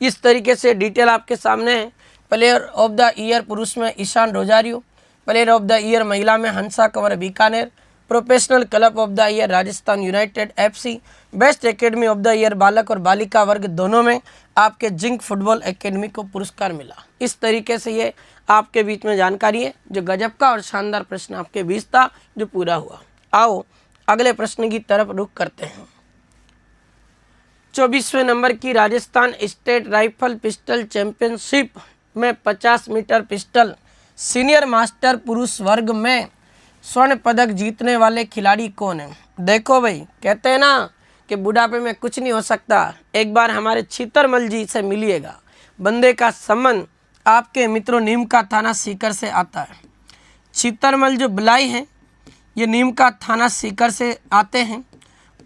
S1: इस तरीके से डिटेल आपके सामने है। प्लेयर ऑफ द ईयर पुरुष में Ishan Rosario, player of the year महिला में Hansa Kanwar Bikaner, professional club of the year Rajasthan United FC, best academy of the year बालक और बालिका वर्ग दोनों में आपके जिंक फुटबॉल एकेडमी को पुरस्कार मिला। इस तरीके से ये आपके बीच में जानकारी है, जो गजब का और शानदार प्रश्न आपके बीच था, जो पूरा हुआ। आओ अगले प्रश्न की तरफ रुख करते हैं। 24वें नंबर की Rajasthan state rifle pistol championship में 50 मीटर पिस्टल सीनियर मास्टर पुरुष वर्ग में स्वर्ण पदक जीतने वाले खिलाड़ी कौन है? देखो भाई, कहते हैं ना कि बुढ़ापे में कुछ नहीं हो सकता। एक बार हमारे छीतरमल जी से मिलिएगा। बंदे का संबंध आपके मित्रों नीम का थाना सीकर से आता है। छीतरमल जो बिलाई हैं, ये नीम का थाना सीकर से आते हैं।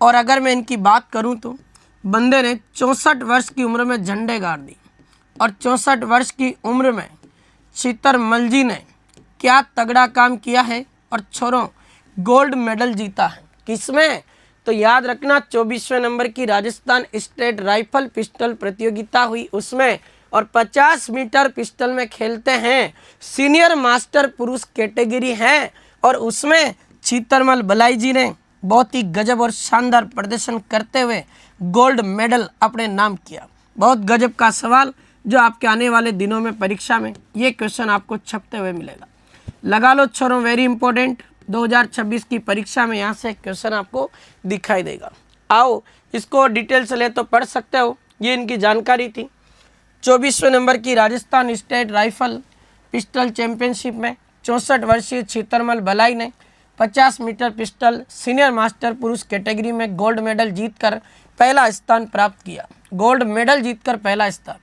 S1: और अगर मैं इनकी बात करूं तो बंदे ने 64 वर्ष की उम्र में झंडे गाड़ दी। और 64 वर्ष की उम्र में छीतरमल जी ने क्या तगड़ा काम किया है और छोरों गोल्ड मेडल जीता है। किसमें? तो याद रखना, 24वें नंबर की राजस्थान स्टेट राइफल पिस्टल प्रतियोगिता हुई उसमें, और 50 मीटर पिस्टल में खेलते हैं। सीनियर मास्टर पुरुष कैटेगरी है और उसमें छीतरमल बलाई जी ने बहुत ही गजब और शानदार प्रदर्शन करते हुए गोल्ड मेडल अपने नाम किया। बहुत गजब का सवाल जो आपके आने वाले दिनों में परीक्षा में ये क्वेश्चन आपको छपते हुए मिलेगा। लगा लो छोरों, वेरी इंपॉर्टेंट। 2026 की परीक्षा में यहाँ से क्वेश्चन आपको दिखाई देगा। आओ इसको डिटेल से ले तो पढ़ सकते हो, ये इनकी जानकारी थी। 24वें नंबर की Rajasthan state rifle pistol championship में 64 वर्षीय छीतरमल बलाई ने 50 मीटर पिस्टल सीनियर मास्टर पुरुष कैटेगरी में गोल्ड मेडल जीतकर पहला स्थान प्राप्त किया। गोल्ड मेडल जीतकर पहला स्थान।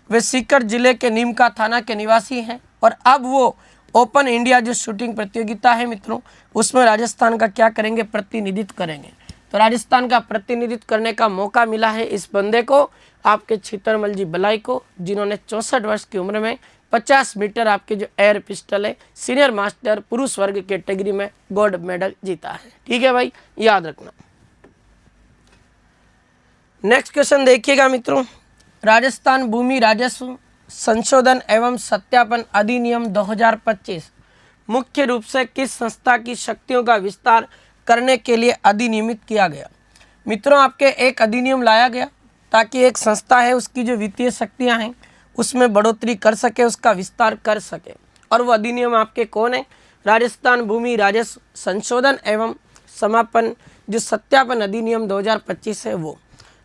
S1: वे सीकर जिले के नीमका थाना के निवासी हैं और अब वो ओपन इंडिया जो शूटिंग प्रतियोगिता है मित्रों, उसमें राजस्थान का क्या करेंगे? प्रतिनिधित्व करेंगे। तो राजस्थान का प्रतिनिधित्व करने का मौका मिला है इस बंदे को, आपके छीतरमल जी बलाई को, जिन्होंने 64 वर्ष की उम्र में 50 मीटर आपके जो एयर पिस्टल है सीनियर मास्टर पुरुष वर्ग कैटेगरी में गोल्ड मेडल जीता है। ठीक है भाई, याद रखना। नेक्स्ट क्वेश्चन देखिएगा मित्रों, राजस्थान भूमि राजस्व संशोधन एवं सत्यापन अधिनियम 2025 मुख्य रूप से किस संस्था की शक्तियों का विस्तार करने के लिए अधिनियमित किया गया? मित्रों, आपके एक अधिनियम लाया गया ताकि एक संस्था है उसकी जो वित्तीय शक्तियां हैं उसमें बढ़ोतरी कर सके, उसका विस्तार कर सके। और वो अधिनियम आपके कौन है? राजस्थान भूमि राजस्व संशोधन एवं समापन जो सत्यापन अधिनियम 2025 है वो।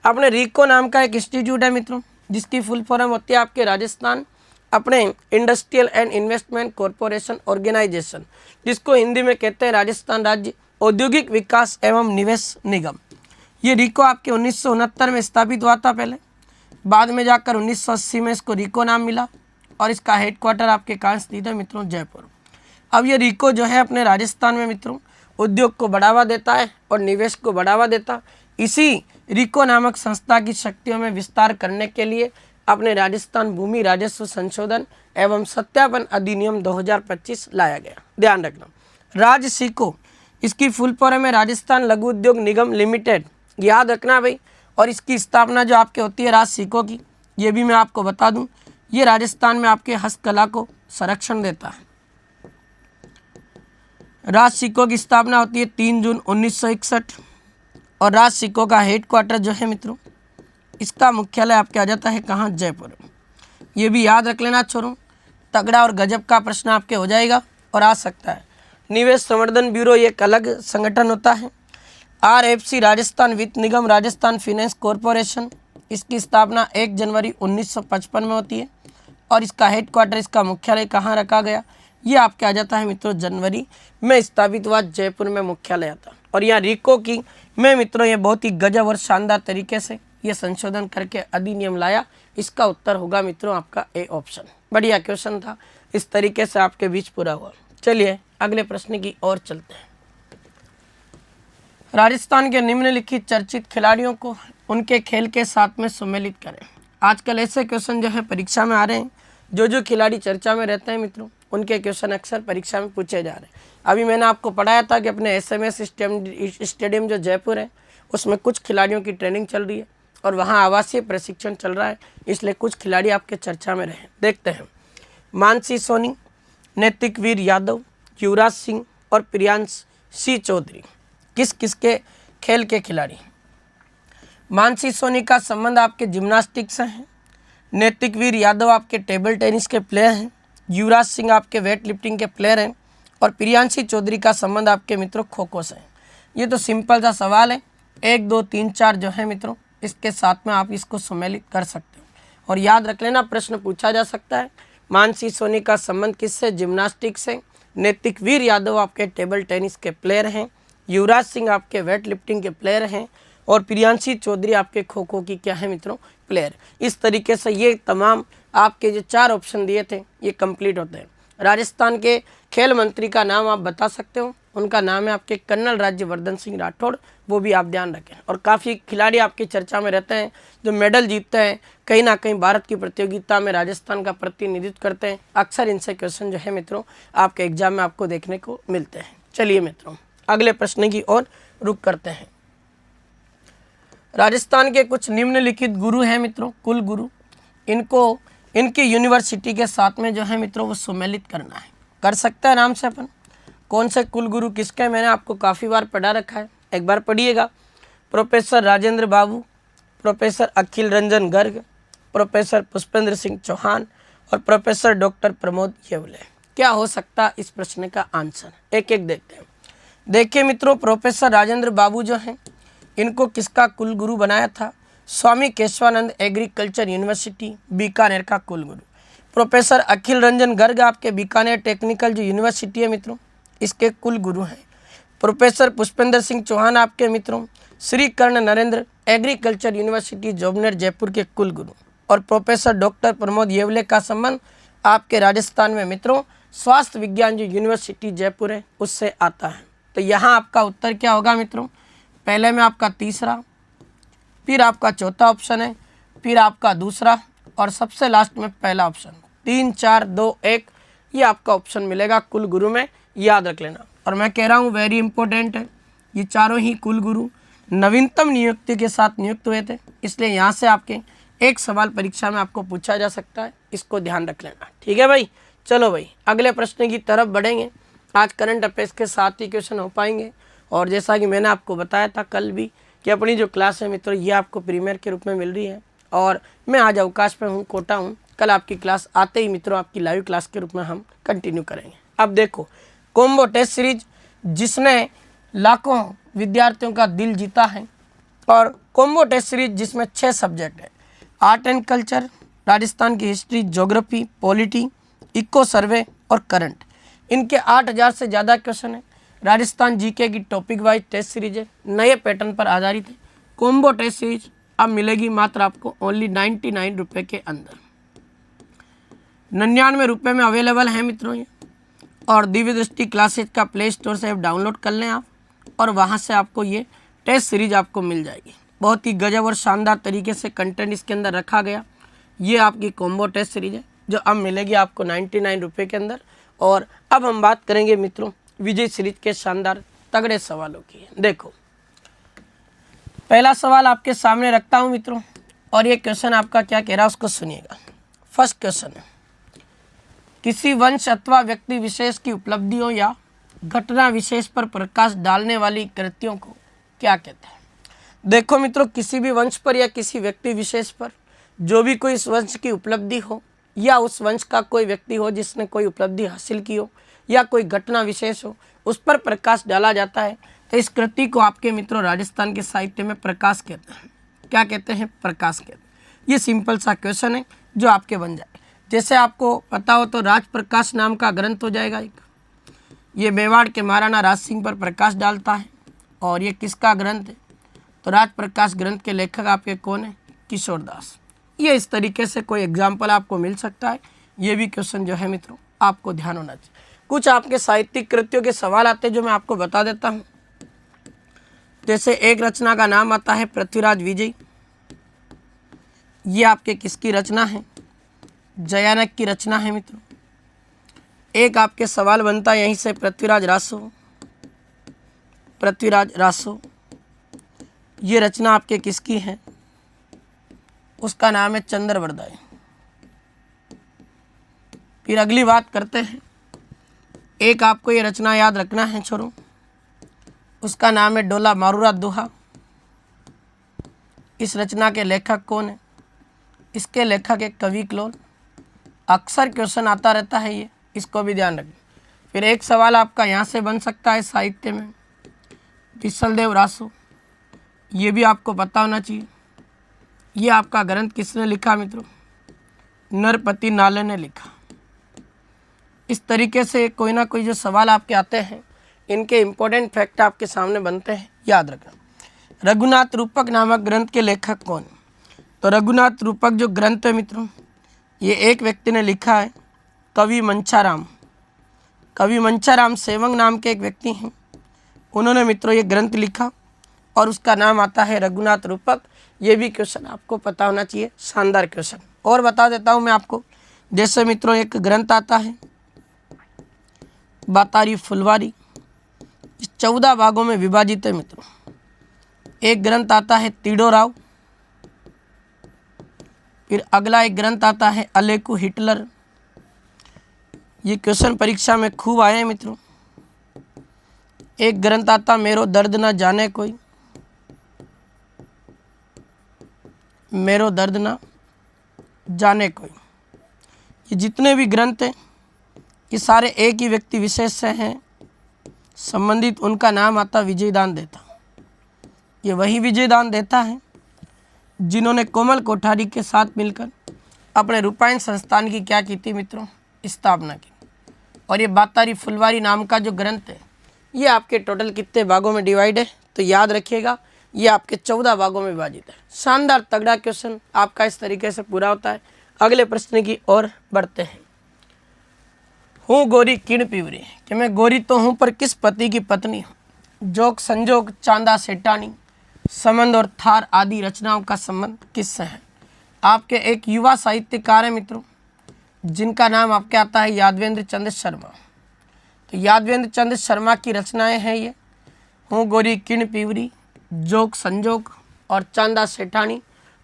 S1: अपने रीको नाम का एक इंस्टीट्यूट है मित्रों, जिसकी फुल फॉर्म होती है आपके राजस्थान अपने industrial and investment corporation organisation, जिसको हिंदी में कहते हैं राजस्थान राज्य औद्योगिक विकास एवं निवेश निगम। ये रीको आपके 1969 में स्थापित हुआ था पहले, बाद में जाकर 1980 में इसको रीको नाम मिला और इसका हेडक्वार्टर आपके कहाँ स्थित है मित्रों? जयपुर। अब ये रीको जो है अपने राजस्थान में मित्रों उद्योग को बढ़ावा देता है और निवेश को बढ़ावा देता। इसी रीको नामक संस्था की शक्तियों में विस्तार करने के लिए अपने राजस्थान भूमि राजस्व संशोधन एवं सत्यापन अधिनियम 2025 लाया गया। ध्यान रखना, राजसिको इसकी फुल फॉर्म है राजस्थान लघु उद्योग निगम लिमिटेड, याद रखना भाई। और इसकी स्थापना जो आपके होती है राजसिको की ये भी मैं आपको बता दूं, ये राजस्थान में आपके हस्तकला को संरक्षण देता है। राज सिक्कों की स्थापना होती है 3 जून 1961 और राज सिक्कों का हेडक्वार्टर जो है मित्रों, इसका मुख्यालय आपके आ जाता है कहाँ, जयपुर। ये भी याद रख लेना छोरों, तगड़ा और गजब का प्रश्न आपके हो जाएगा और आ सकता है। निवेश संवर्धन ब्यूरो ये एक अलग संगठन होता है। RFC राजस्थान वित्त निगम, राजस्थान फाइनेंस कॉरपोरेशन, इसकी स्थापना 1 जनवरी 1955 में होती है और इसका हेडक्वार्टर, इसका मुख्यालय कहाँ रखा गया, ये आपके आ जाता है मित्रों जनवरी में स्थापित हुआ, जयपुर में मुख्यालय आता। और यहाँ रिको की में मित्रों ये बहुत ही गजब और शानदार तरीके से ये संशोधन करके अधिनियम लाया। इसका उत्तर होगा मित्रों आपका ए ऑप्शन। बढ़िया क्वेश्चन था, इस तरीके से आपके बीच पूरा हुआ। चलिए अगले प्रश्न की ओर चलते हैं। राजस्थान के निम्नलिखित चर्चित खिलाड़ियों को उनके खेल के साथ में सम्मिलित करें। आजकल ऐसे क्वेश्चन जो है परीक्षा में आ रहे हैं, जो खिलाड़ी चर्चा में रहते हैं मित्रों, उनके क्वेश्चन अक्सर परीक्षा में पूछे जा रहे हैं। अभी मैंने आपको पढ़ाया था कि अपने SMS स्टेडियम जो जयपुर है, उसमें कुछ खिलाड़ियों की ट्रेनिंग चल रही है और वहाँ आवासीय प्रशिक्षण चल रहा है, इसलिए कुछ खिलाड़ी आपके चर्चा में रहे। देखते हैं, मानसी सोनी, नैतिक वीर यादव, युवराज सिंह और प्रियांशी चौधरी किस किसके खेल के खिलाड़ी। मानसी सोनी का संबंध आपके जिम्नास्टिक से है, नैतिक वीर यादव आपके टेबल टेनिस के प्लेयर हैं, युवराज सिंह आपके वेट लिफ्टिंग के प्लेयर हैं और प्रियांशी चौधरी का संबंध आपके मित्रों खो खो से है। ये तो सिंपल सा सवाल है, 1 2 3 4 जो है मित्रों, इसके साथ में आप इसको सम्मिलित कर सकते हो और याद रख लेना, प्रश्न पूछा जा सकता है। मानसी सोनी का संबंध किससे, जिम्नास्टिक से। नैतिक वीर यादव आपके टेबल टेनिस के प्लेयर हैं, युवराज सिंह आपके वेट लिफ्टिंग के प्लेयर हैं और प्रियांशी चौधरी आपके खो खो की क्या है मित्रों, प्लेयर। इस तरीके से ये तमाम आपके जो 4 ऑप्शन दिए थे ये कंप्लीट होते हैं। राजस्थान के खेल मंत्री का नाम आप बता सकते हो, उनका नाम है आपके कर्नल राज्यवर्धन सिंह राठौड़, वो भी आप ध्यान रखें। और काफ़ी खिलाड़ी आपकी चर्चा में रहते हैं जो मेडल जीतते हैं, कहीं ना कहीं भारत की प्रतियोगिता में राजस्थान का प्रतिनिधित्व करते हैं। अक्सर इनसे क्वेश्चन जो है मित्रों आपके एग्जाम में आपको देखने को मिलते हैं। चलिए मित्रों अगले प्रश्न की ओर रुख करते हैं। राजस्थान के कुछ निम्नलिखित गुरु हैं मित्रों, कुल गुरु, इनको इनकी यूनिवर्सिटी के साथ में जो है मित्रों वो सम्मिलित करना है। कर सकते हैं आराम से अपन। कौन से कुल गुरु किसके, मैंने आपको काफ़ी बार पढ़ा रखा है, एक बार पढ़िएगा। प्रोफेसर राजेंद्र बाबू, प्रोफेसर अखिल रंजन गर्ग, प्रोफेसर पुष्पेंद्र सिंह चौहान और प्रोफेसर डॉक्टर प्रमोद येवले। क्या हो सकता इस प्रश्न का आंसर, एक एक देखते हैं। देखिए मित्रों, प्रोफेसर राजेंद्र बाबू जो हैं इनको किसका कुल गुरु बनाया था, स्वामी केशवानंद एग्रीकल्चर यूनिवर्सिटी बीकानेर का कुल गुरु। प्रोफेसर अखिल रंजन गर्ग आपके बीकानेर टेक्निकल जो यूनिवर्सिटी है मित्रों, इसके कुल गुरु हैं। प्रोफेसर पुष्पेंद्र सिंह चौहान आपके मित्रों श्री कर्ण नरेंद्र एग्रीकल्चर यूनिवर्सिटी जोबनेर जयपुर के कुल गुरु। और प्रोफेसर डॉक्टर प्रमोद येवले का संबंध आपके राजस्थान में मित्रों स्वास्थ्य विज्ञान जो यूनिवर्सिटी जयपुर है उससे आता है। तो यहाँ आपका उत्तर क्या होगा मित्रों, पहले में आपका तीसरा, फिर आपका चौथा ऑप्शन है, फिर आपका दूसरा और सबसे लास्ट में पहला ऑप्शन। 3 4 2 1 ये आपका ऑप्शन मिलेगा कुल गुरु में, याद रख लेना। और मैं कह रहा हूँ वेरी इंपॉर्टेंट है, ये चारों ही कुल गुरु नवीनतम नियुक्ति के साथ नियुक्त हुए थे, इसलिए यहाँ से आपके एक सवाल परीक्षा में आपको पूछा जा सकता है, इसको ध्यान रख लेना। ठीक है भाई, चलो भाई अगले प्रश्न की तरफ बढ़ेंगे। आज करंट अफेयर्स के 7 ही क्वेश्चन हो पाएंगे और जैसा कि मैंने आपको बताया था कल भी कि अपनी जो क्लास है मित्रों ये आपको प्रीमियर के रूप में मिल रही है और मैं आज अवकाश पे हूँ, कोटा हूँ। कल आपकी क्लास आते ही मित्रों आपकी लाइव क्लास के रूप में हम कंटिन्यू करेंगे। अब देखो, कॉम्बो टेस्ट सीरीज जिसने लाखों विद्यार्थियों का दिल जीता है और कॉम्बो टेस्ट सीरीज जिसमें 6 सब्जेक्ट है, आर्ट एंड कल्चर, राजस्थान की हिस्ट्री, ज्योग्राफी, पॉलिटी, इको सर्वे और करंट, इनके 8000 से ज़्यादा क्वेश्चन है। राजस्थान जीके की टॉपिक वाइज टेस्ट सीरीज है, नए पैटर्न पर आधारित है। कॉम्बो टेस्ट सीरीज अब मिलेगी मात्र आपको ओनली 99 रुपये के अंदर, 99 रुपये में अवेलेबल है मित्रों ये। और दिव्य दृष्टि क्लासेज का प्ले स्टोर से ऐप डाउनलोड कर लें आप और वहाँ से आपको ये टेस्ट सीरीज आपको मिल जाएगी। बहुत ही गजब और शानदार तरीके से कंटेंट इसके अंदर रखा गया। ये आपकी कॉम्बो टेस्ट सीरीज है जो अब मिलेगी आपको 99 रुपये के अंदर। और अब हम बात करेंगे मित्रों विजय सीरीज के शानदार तगड़े सवालों की। देखो, पहला सवाल आपके सामने रखता हूं मित्रों, और ये क्वेश्चन आपका क्या कह रहा है उसको सुनिएगा। फर्स्ट क्वेश्चन है, किसी वंश अथवा व्यक्ति विशेष की उपलब्धियों या घटना विशेष पर प्रकाश डालने वाली कृतियों को क्या कहते हैं। देखो मित्रों, किसी भी वंश पर या किसी व्यक्ति विशेष पर जो भी कोई इस वंश की उपलब्धि हो या उस वंश का कोई व्यक्ति हो जिसने कोई उपलब्धि हासिल की हो या कोई घटना विशेष हो, उस पर प्रकाश डाला जाता है तो इस कृति को आपके मित्रों राजस्थान के साहित्य में प्रकाश कहते हैं। क्या कहते हैं? प्रकाश कहते हैं। ये सिंपल सा क्वेश्चन है जो आपके बन जाए। जैसे आपको पता हो तो राज प्रकाश नाम का ग्रंथ हो जाएगा एक, ये मेवाड़ के महाराणा राज सिंह पर प्रकाश डालता है। और ये किसका ग्रंथ है? तो राज प्रकाश ग्रंथ के लेखक आपके कौन है? किशोर दास। ये इस तरीके से कोई एग्जाम्पल आपको मिल सकता है। ये भी क्वेश्चन जो है मित्रों आपको ध्यान होना चाहिए। कुछ आपके साहित्यिक कृतियों के सवाल आते हैं जो मैं आपको बता देता हूँ। जैसे एक रचना का नाम आता है पृथ्वीराज विजय, ये आपके किसकी रचना है? जयानक की रचना है मित्रों। एक आपके सवाल बनता है यहीं से, पृथ्वीराज रासो, ये रचना आपके किसकी है? उसका नाम है चंद्रवरदाय। फिर अगली बात करते हैं, एक आपको ये रचना याद रखना है छोरो, उसका नाम है डोला मारूरा दोहा। इस रचना के लेखक कौन है? इसके लेखक एक कवि कलोल। अक्सर क्वेश्चन आता रहता है ये, इसको भी ध्यान रखें। फिर एक सवाल आपका यहाँ से बन सकता है साहित्य में, विशलदेव रासो, ये भी आपको पता होना चाहिए। ये आपका ग्रंथ किसने लिखा मित्रों? नरपति नाले ने लिखा। इस तरीके से कोई ना कोई जो सवाल आपके आते हैं, इनके इम्पोर्टेंट फैक्ट आपके सामने बनते हैं, याद रखना। रघुनाथ रूपक नामक ग्रंथ के लेखक कौन? तो रघुनाथ रूपक जो ग्रंथ है मित्रों, ये एक व्यक्ति ने लिखा है, कवि मंचाराम सेवंग नाम के एक व्यक्ति हैं। उन्होंने मित्रों ये ग्रंथ लिखा और उसका नाम आता है रघुनाथ रूपक। ये भी क्वेश्चन आपको पता होना चाहिए, शानदार क्वेश्चन। और बता देता हूँ मैं आपको, जैसे मित्रों एक ग्रंथ आता है बातारी फुलवारी, 14 भागों में विभाजित है मित्रों। एक ग्रंथ आता है तीडो राव। फिर अगला एक ग्रंथ आता है अलेकू हिटलर। ये क्वेश्चन परीक्षा में खूब आए हैं मित्रों। एक ग्रंथ आता मेरो दर्द ना जाने कोई, मेरो दर्द ना जाने कोई। ये जितने भी ग्रंथ हैं ये सारे एक ही व्यक्ति विशेष से हैं संबंधित। उनका नाम आता विजयदान देता। ये वही विजयदान देता है जिन्होंने कोमल कोठारी के साथ मिलकर अपने रूपायन संस्थान की क्या की थी मित्रों? स्थापना की। और ये बातारी फुलवारी नाम का जो ग्रंथ है, ये आपके टोटल कितने भागों में डिवाइड है? तो याद रखिएगा, ये आपके 14 भागों में विभाजित है। शानदार तगड़ा क्वेश्चन आपका इस तरीके से पूरा होता है। अगले प्रश्न की ओर बढ़ते हैं। हूँ गोरी किण पीवरी, कि मैं गोरी तो हूँ पर किस पति की पत्नी हूँ। जोग संजोग चांदा सेठानी, संबंध और थार आदि रचनाओं का संबंध किससे है? आपके एक युवा साहित्यकार है मित्रों, जिनका नाम आपके आता है यादवेंद्र चंद्र शर्मा। तो यादवेंद्र चंद्र शर्मा की रचनाएं हैं ये, हूँ गोरी किण पीवरी, जोग संजोग और चांदा सेठानी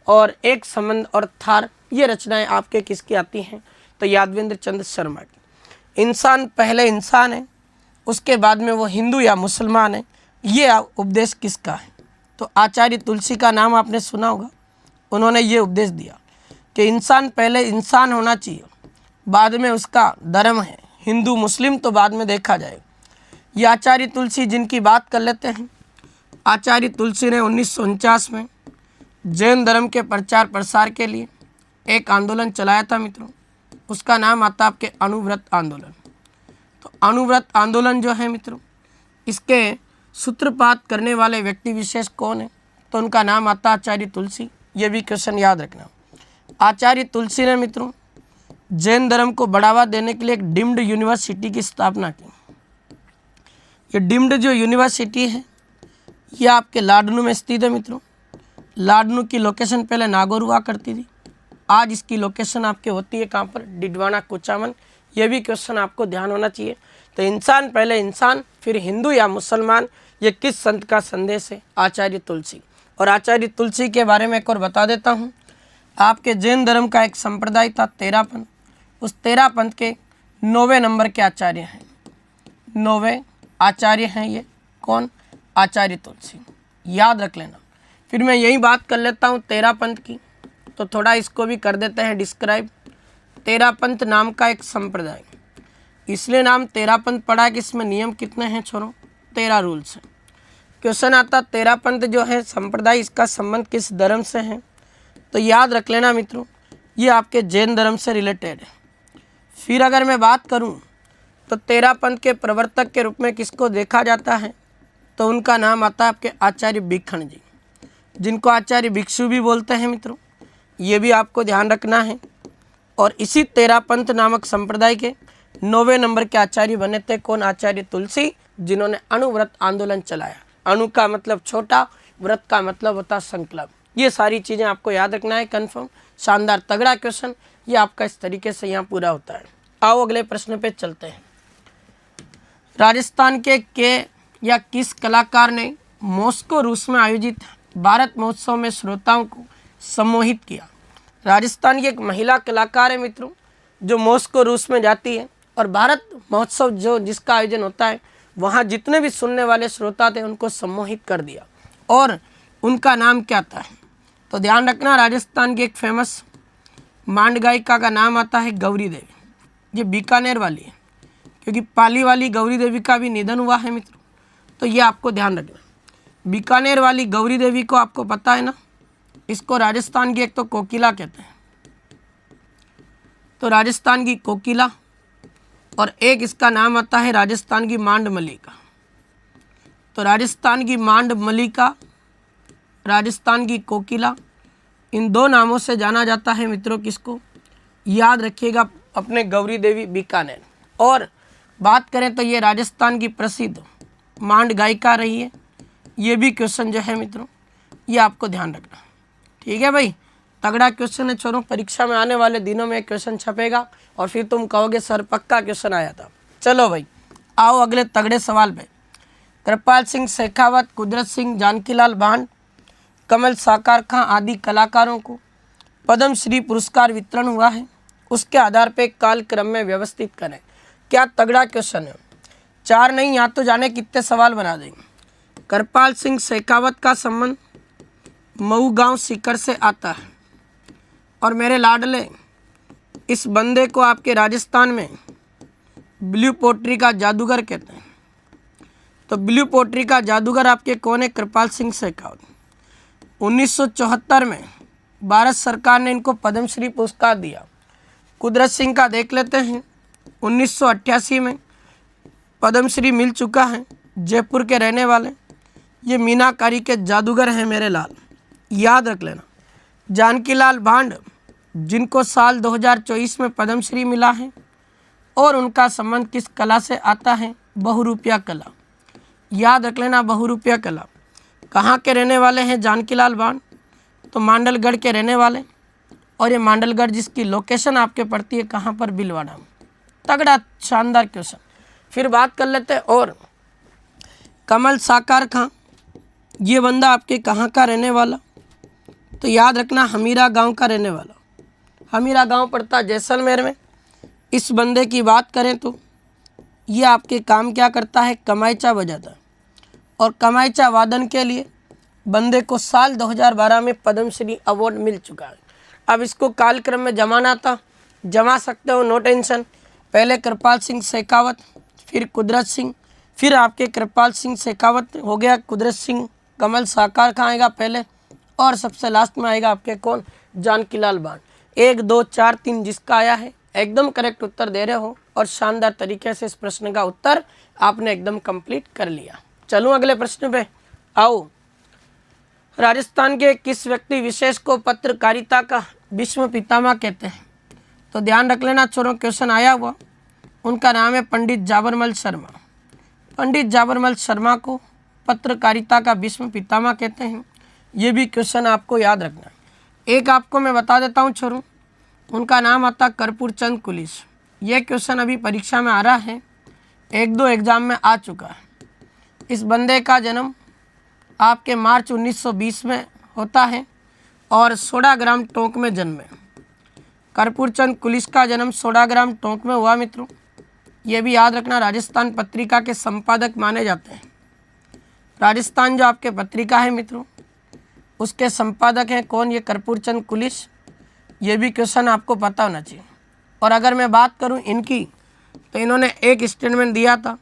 S1: और एक संबंध और थार। ये रचनाएं आपके किसकी आती हैं? तो यादवेंद्र चंद्र शर्मा की। इंसान पहले इंसान है, उसके बाद में वो हिंदू या मुसलमान है, ये उपदेश किसका है? तो आचार्य तुलसी का नाम आपने सुना होगा। उन्होंने ये उपदेश दिया कि इंसान पहले इंसान होना चाहिए, बाद में उसका धर्म है, हिंदू मुस्लिम तो बाद में देखा जाएगा। ये आचार्य तुलसी जिनकी बात कर लेते हैं। आचार्य तुलसी ने 1949 में जैन धर्म के प्रचार प्रसार के लिए एक आंदोलन चलाया था मित्रों। उसका नाम आता आपके अणुव्रत आंदोलन। तो अणुव्रत आंदोलन जो है मित्रों, इसके सूत्रपात करने वाले व्यक्ति विशेष कौन है? तो उनका नाम आता आचार्य तुलसी। ये भी क्वेश्चन याद रखना। आचार्य तुलसी ने मित्रों जैन धर्म को बढ़ावा देने के लिए एक डीम्ड यूनिवर्सिटी की स्थापना की। ये डीम्ड जो यूनिवर्सिटी है ये आपके लाडनू में स्थित है मित्रों। लाडनू की लोकेशन पहले नागौर हुआ करती थी, आज इसकी लोकेशन आपके होती है कहाँ पर? डिडवाना कुचामन। ये भी क्वेश्चन आपको ध्यान होना चाहिए। तो इंसान पहले इंसान फिर हिंदू या मुसलमान, ये किस संत का संदेश है? आचार्य तुलसी। और आचार्य तुलसी के बारे में एक और बता देता हूँ। आपके जैन धर्म का एक संप्रदाय था तेरापंथ, उस तेरापंथ के 9वें नंबर के आचार्य हैं, 9वें आचार्य हैं ये कौन? आचार्य तुलसी, याद रख लेना। फिर मैं यही बात कर लेता हूँ तेरापंथ की, तो थोड़ा इसको भी कर देते हैं डिस्क्राइब। तेरापंथ नाम का एक संप्रदाय, इसलिए नाम तेरापंथ पड़ा कि इसमें नियम कितने हैं छोरो? 13 रूल्स हैं। क्वेश्चन आता तेरापंथ जो है संप्रदाय, इसका संबंध किस धर्म से है? तो याद रख लेना मित्रों, ये आपके जैन धर्म से रिलेटेड है। फिर अगर मैं बात करूं तो तेरापंथ के प्रवर्तक के रूप में किसको देखा जाता है? तो उनका नाम आता है आपके आचार्य भिक्खण जी, जिनको आचार्य भिक्षु भी बोलते हैं मित्रों, ये भी आपको ध्यान रखना है। और इसी तेरापंथ नामक संप्रदाय के 9वें नंबर के आचार्य बने थे कौन? आचार्य तुलसी, जिन्होंने अणुव्रत आंदोलन चलाया। अणु का मतलब छोटा, व्रत का मतलब होता संकल्प। ये सारी चीज़ें आपको याद रखना है, कंफर्म। शानदार तगड़ा क्वेश्चन ये आपका इस तरीके से यहाँ पूरा होता है। आओ अगले प्रश्न पे चलते हैं। राजस्थान के या किस कलाकार ने मॉस्को रूस में आयोजित भारत महोत्सव में श्रोताओं को सम्मोहित किया? राजस्थान की एक महिला कलाकार है मित्रों, जो मॉस्को रूस में जाती है और भारत महोत्सव जो जिसका आयोजन होता है, वहाँ जितने भी सुनने वाले श्रोता थे उनको सम्मोहित कर दिया। और उनका नाम क्या था? तो ध्यान रखना, राजस्थान की एक फेमस मांड गायिका का नाम आता है गौरी देवी। ये बीकानेर वाली है, क्योंकि पाली वाली गौरी देवी का भी निधन हुआ है मित्रों, तो ये आपको ध्यान रखना। बीकानेर वाली गौरी देवी को आपको पता है ना, इसको राजस्थान की एक तो कोकिला कहते हैं, तो राजस्थान की कोकिला, और एक इसका नाम आता है राजस्थान की मांड मल्लिका। तो राजस्थान की मांड मल्लिका, राजस्थान की कोकिला, इन दो नामों से जाना जाता है मित्रों। किसको? याद रखिएगा, अपने गौरी देवी बीकानेर। और बात करें तो ये राजस्थान की प्रसिद्ध मांड गायिका रही है। ये भी क्वेश्चन जो है मित्रों, ये आपको ध्यान रखना, ठीक है भाई। तगड़ा क्वेश्चन है छोरों, परीक्षा में आने वाले दिनों में क्वेश्चन छपेगा और फिर तुम कहोगे सर पक्का क्वेश्चन आया था। चलो भाई, आओ अगले तगड़े सवाल पे। कृपाल सिंह शेखावत, कुदरत सिंह, जानकीलाल भांड, कमल साकार खां आदि कलाकारों को पद्म श्री पुरस्कार वितरण हुआ है, उसके आधार पे कालक्रम में व्यवस्थित करें। क्या तगड़ा क्वेश्चन है, 4 नहीं यहाँ तो जाने कितने सवाल बना देंगे। कृपाल सिंह शेखावत का संबंध मऊ गांव सीकर से आता है, और मेरे लाडले इस बंदे को आपके राजस्थान में ब्लू पोट्री का जादूगर कहते हैं। तो ब्लू पोट्री का जादूगर आपके कौन है? कृपाल सिंह शेखावत। 1974 में भारत सरकार ने इनको पद्मश्री पुरस्कार दिया। कुदरत सिंह का देख लेते हैं, 1988 में पद्मश्री मिल चुका है, जयपुर के रहने वाले, ये मीनाकारी के जादूगर हैं मेरे लाल, याद रख लेना। जानकीलाल भांड, जिनको साल 2024 में पद्मश्री मिला है, और उनका संबंध किस कला से आता है? बहुरूपिया कला, याद रख लेना, बहुरूपिया कला। कहाँ के रहने वाले हैं जानकीलाल भांड? तो मांडलगढ़ के रहने वाले, और ये मांडलगढ़ जिसकी लोकेशन आपके पड़ती है कहाँ पर? भीलवाड़ा में। तगड़ा शानदार क्वेश्चन। फिर बात कर लेते हैं और कमल साकार खां, ये बंदा आपके कहाँ का रहने वाला? तो याद रखना, हमीरा गांव का रहने वाला। हमीरा गांव पड़ता जैसलमेर में। इस बंदे की बात करें तो ये आपके काम क्या करता है? कमाईचा बजाता है, और कमाईचा वादन के लिए बंदे को साल 2012 में पद्मश्री अवार्ड मिल चुका है। अब इसको कालक्रम में जमाना था, जमा सकते हो, नो टेंशन। पहले कृपाल सिंह शेखावत, फिर कुदरत सिंह, फिर आपके कृपाल सिंह शेखावत हो गया, कुदरत सिंह, कमल साकार खां आएगा पहले, और सबसे लास्ट में आएगा आपके कौन? जानकीलाल भांड। 1 2 4 3 जिसका आया है एकदम करेक्ट उत्तर दे रहे हो, और शानदार तरीके से इस प्रश्न का उत्तर आपने एकदम कंप्लीट कर लिया। चलूँ अगले प्रश्न पे, आओ। राजस्थान के किस व्यक्ति विशेष को पत्रकारिता का विश्व पितामह कहते हैं? तो ध्यान रख लेना छोरों, क्वेश्चन आया हुआ, उनका नाम है पंडित जाबरमल शर्मा। पंडित जाबरमल शर्मा को पत्रकारिता का विश्व पितामह कहते हैं। ये भी क्वेश्चन आपको याद रखना है। एक आपको मैं बता देता हूँ छोरों, उनका नाम आता कर्पूर चंद कुलिश। ये क्वेश्चन अभी परीक्षा में आ रहा है, 1-2 एग्जाम में आ चुका है। इस बंदे का जन्म आपके मार्च 1920 में होता है, और सोडाग्राम टोंक में जन्मे। कर्पूरचंद कुलिस का जन्म सोडाग्राम टोंक में हुआ मित्रों। ये भी याद रखना, राजस्थान पत्रिका के संपादक माने जाते हैं। राजस्थान जो आपके पत्रिका है मित्रों, उसके संपादक हैं कौन? ये कर्पूरचंद कुलिस। ये भी क्वेश्चन आपको पता होना चाहिए। और अगर मैं बात करूं इनकी, तो इन्होंने एक स्टेटमेंट दिया था,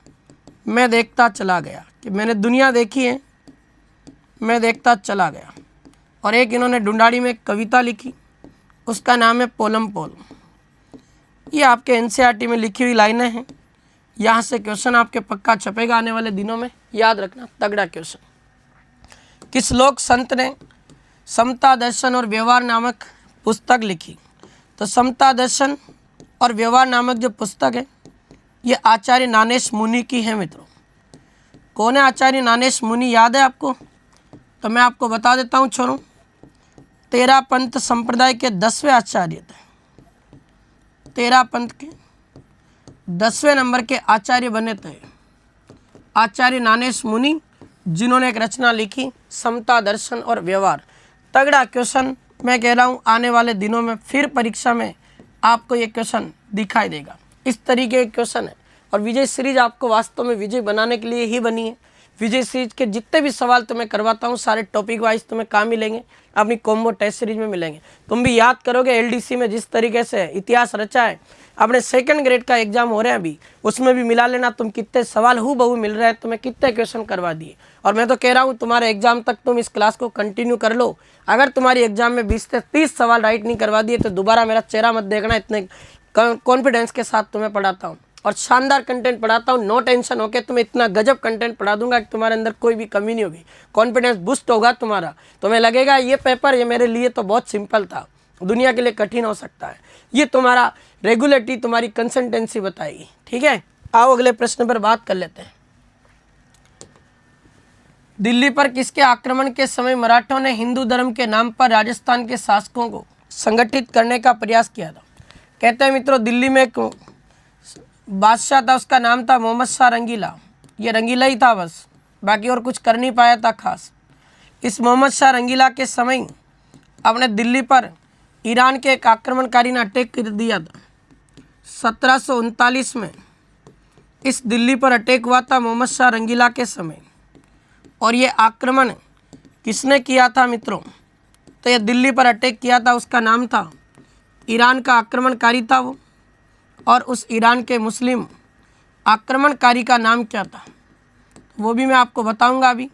S1: मैं देखता चला गया, कि मैंने दुनिया देखी है, मैं देखता चला गया। और एक इन्होंने ढूंढाड़ी में एक कविता लिखी, उसका नाम है पोलम पोल। ये आपके एनसीईआरटी में लिखी हुई लाइनें हैं। यहाँ से क्वेश्चन आपके पक्का छपेगा आने वाले दिनों में, याद रखना, तगड़ा क्वेश्चन। किस लोक संत ने समता दर्शन और व्यवहार नामक पुस्तक लिखी? तो समता दर्शन और व्यवहार नामक जो पुस्तक है, ये आचार्य ज्ञानेश मुनि की है मित्रों। कौन है आचार्य ज्ञानेश मुनि, याद है आपको? तो मैं आपको बता देता हूँ छोरों, तेरा पंथ संप्रदाय के 10वें आचार्य थे। तेरा पंथ के 10वें नंबर के आचार्य बने थे आचार्य ज्ञानेश मुनि, जिन्होंने एक रचना लिखी समता दर्शन और व्यवहार। तगड़ा क्वेश्चन, मैं कह रहा हूँ आने वाले दिनों में फिर परीक्षा में आपको ये क्वेश्चन दिखाई देगा। इस तरीके के क्वेश्चन है। और विजय सीरीज आपको वास्तव में विजय बनाने के लिए ही बनी है। विजय सीरीज के जितने भी सवाल तुम्हें करवाता हूँ, सारे टॉपिक वाइज तुम्हें कहाँ मिलेंगे? अपनी कॉम्बो टेस्ट सीरीज में मिलेंगे। तुम भी याद करोगे एलडीसी में जिस तरीके से इतिहास रचा है, अपने सेकंड ग्रेड का एग्जाम हो रहे हैं अभी, उसमें भी मिला लेना तुम कितने सवाल हूबहू मिल रहे हैं, तुम्हें कितने क्वेश्चन करवा दिए। और मैं तो कह रहा हूँ तुम्हारे एग्जाम तक तुम इस क्लास को कंटिन्यू कर लो। अगर तुम्हारी एग्जाम में 20 से 30 सवाल राइट नहीं करवा दिए तो दोबारा मेरा चेहरा मत देखना, इतने कॉन्फिडेंस के साथ तुम्हें पढ़ाता हूँ और शानदार कंटेंट पढ़ाता हूँ। नो टेंशन होके तुम्हें इतना गजब कंटेंट पढ़ा दूंगा कि तुम्हारे अंदर कोई भी कमी नहीं होगी, कॉन्फिडेंस बूस्ट होगा तुम्हारा। तुम्हें लगेगा ये पेपर ये मेरे लिए तो बहुत सिंपल था, दुनिया के लिए कठिन हो सकता है। ये तुम्हारा रेगुलेटरी, तुम्हारी कंसिस्टेंसी बताएगी। ठीक है, आओ अगले प्रश्न पर बात कर लेते हैं। दिल्ली पर किसके आक्रमण के समय मराठों ने हिंदू धर्म के नाम पर राजस्थान के शासकों को संगठित करने का प्रयास किया था? कहते हैं मित्रों, दिल्ली में एक बादशाह था, उसका नाम था मोहम्मद शाह रंगीला। ये रंगीला ही था बस, बाकी और कुछ कर नहीं पाया था खास। इस मोहम्मद शाह रंगीला के समय अपने दिल्ली पर ईरान के एक आक्रमणकारी ने अटैक कर दिया था। 1739 में इस दिल्ली पर अटैक हुआ था मोहम्मद शाह रंगीला के समय। और ये आक्रमण किसने किया था मित्रों? तो ये दिल्ली पर अटैक किया था, उसका नाम था, ईरान का आक्रमणकारी था वो। और उस ईरान के मुस्लिम आक्रमणकारी का नाम क्या था वो भी मैं आपको बताऊंगा अभी।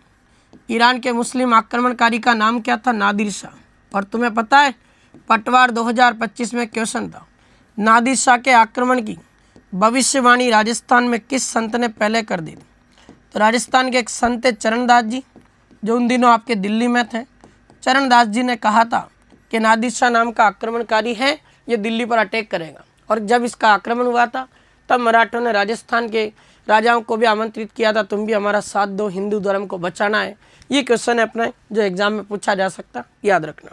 S1: ईरान के मुस्लिम आक्रमणकारी का नाम क्या था? नादिर शाह। और तुम्हें पता है पटवार 2025 में क्वेश्चन था, नादिर शाह के आक्रमण की भविष्यवाणी राजस्थान में किस संत ने पहले कर दी थी? तो राजस्थान के एक संत चरणदास जी, जो उन दिनों आपके दिल्ली में थे। चरणदास जी ने कहा था कि नादिर शाह नाम का आक्रमणकारी है, ये दिल्ली पर अटैक करेगा। और जब इसका आक्रमण हुआ था तब मराठों ने राजस्थान के राजाओं को भी आमंत्रित किया था, तुम भी हमारा साथ दो, हिंदू धर्म को बचाना है। ये क्वेश्चन है अपना जो एग्जाम में पूछा जा सकता, याद रखना।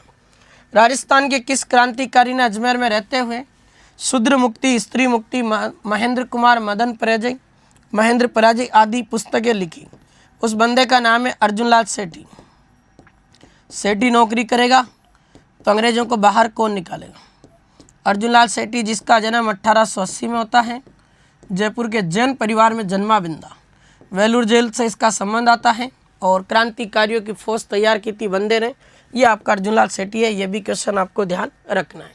S1: राजस्थान के किस क्रांतिकारी ने अजमेर में रहते हुए शूद्र मुक्ति, स्त्री मुक्ति, महेंद्र कुमार, महेंद्र पराजय आदि पुस्तकें लिखी? उस बंदे का नाम है अर्जुनलाल सेठी। सेठी नौकरी करेगा तो अंग्रेजों को बाहर कौन निकालेगा? अर्जुनलाल सेठी, जिसका जन्म 1880 में होता है, जयपुर के जैन परिवार में जन्मा बिंदा। वेलूर जेल से इसका संबंध आता है और क्रांतिकारियों की फौज तैयार की थी बंदे ने। ये आपका अर्जुनलाल सेठी है, ये भी क्वेश्चन आपको ध्यान रखना है।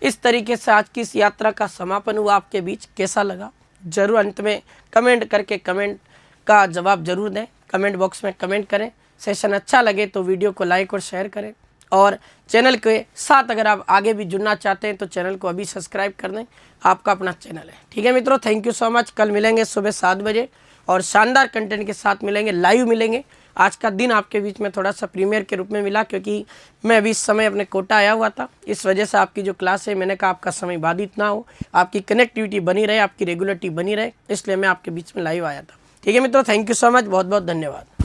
S1: इस तरीके से आज की इस यात्रा का समापन हुआ आपके बीच। कैसा लगा जरूर अंत में कमेंट करके कमेंट का जवाब जरूर दें, कमेंट बॉक्स में कमेंट करें। सेशन अच्छा लगे तो वीडियो को लाइक और शेयर करें। और चैनल के साथ अगर आप आगे भी जुड़ना चाहते हैं तो चैनल को अभी सब्सक्राइब कर दें, आपका अपना चैनल है। ठीक है मित्रों, थैंक यू सो मच। कल मिलेंगे सुबह 7 बजे और शानदार कंटेंट के साथ मिलेंगे, लाइव मिलेंगे। आज का दिन आपके बीच में थोड़ा सा प्रीमियर के रूप में मिला, क्योंकि मैं अभी इस समय अपने कोटा आया हुआ था। इस वजह से आपकी जो क्लास है, मैंने कहा आपका समय बाधित ना हो, आपकी कनेक्टिविटी बनी रहे, आपकी रेगुलरिटी बनी रहे, इसलिए मैं आपके बीच में लाइव आया था। ठीक है मित्रों, थैंक यू सो मच, बहुत बहुत धन्यवाद।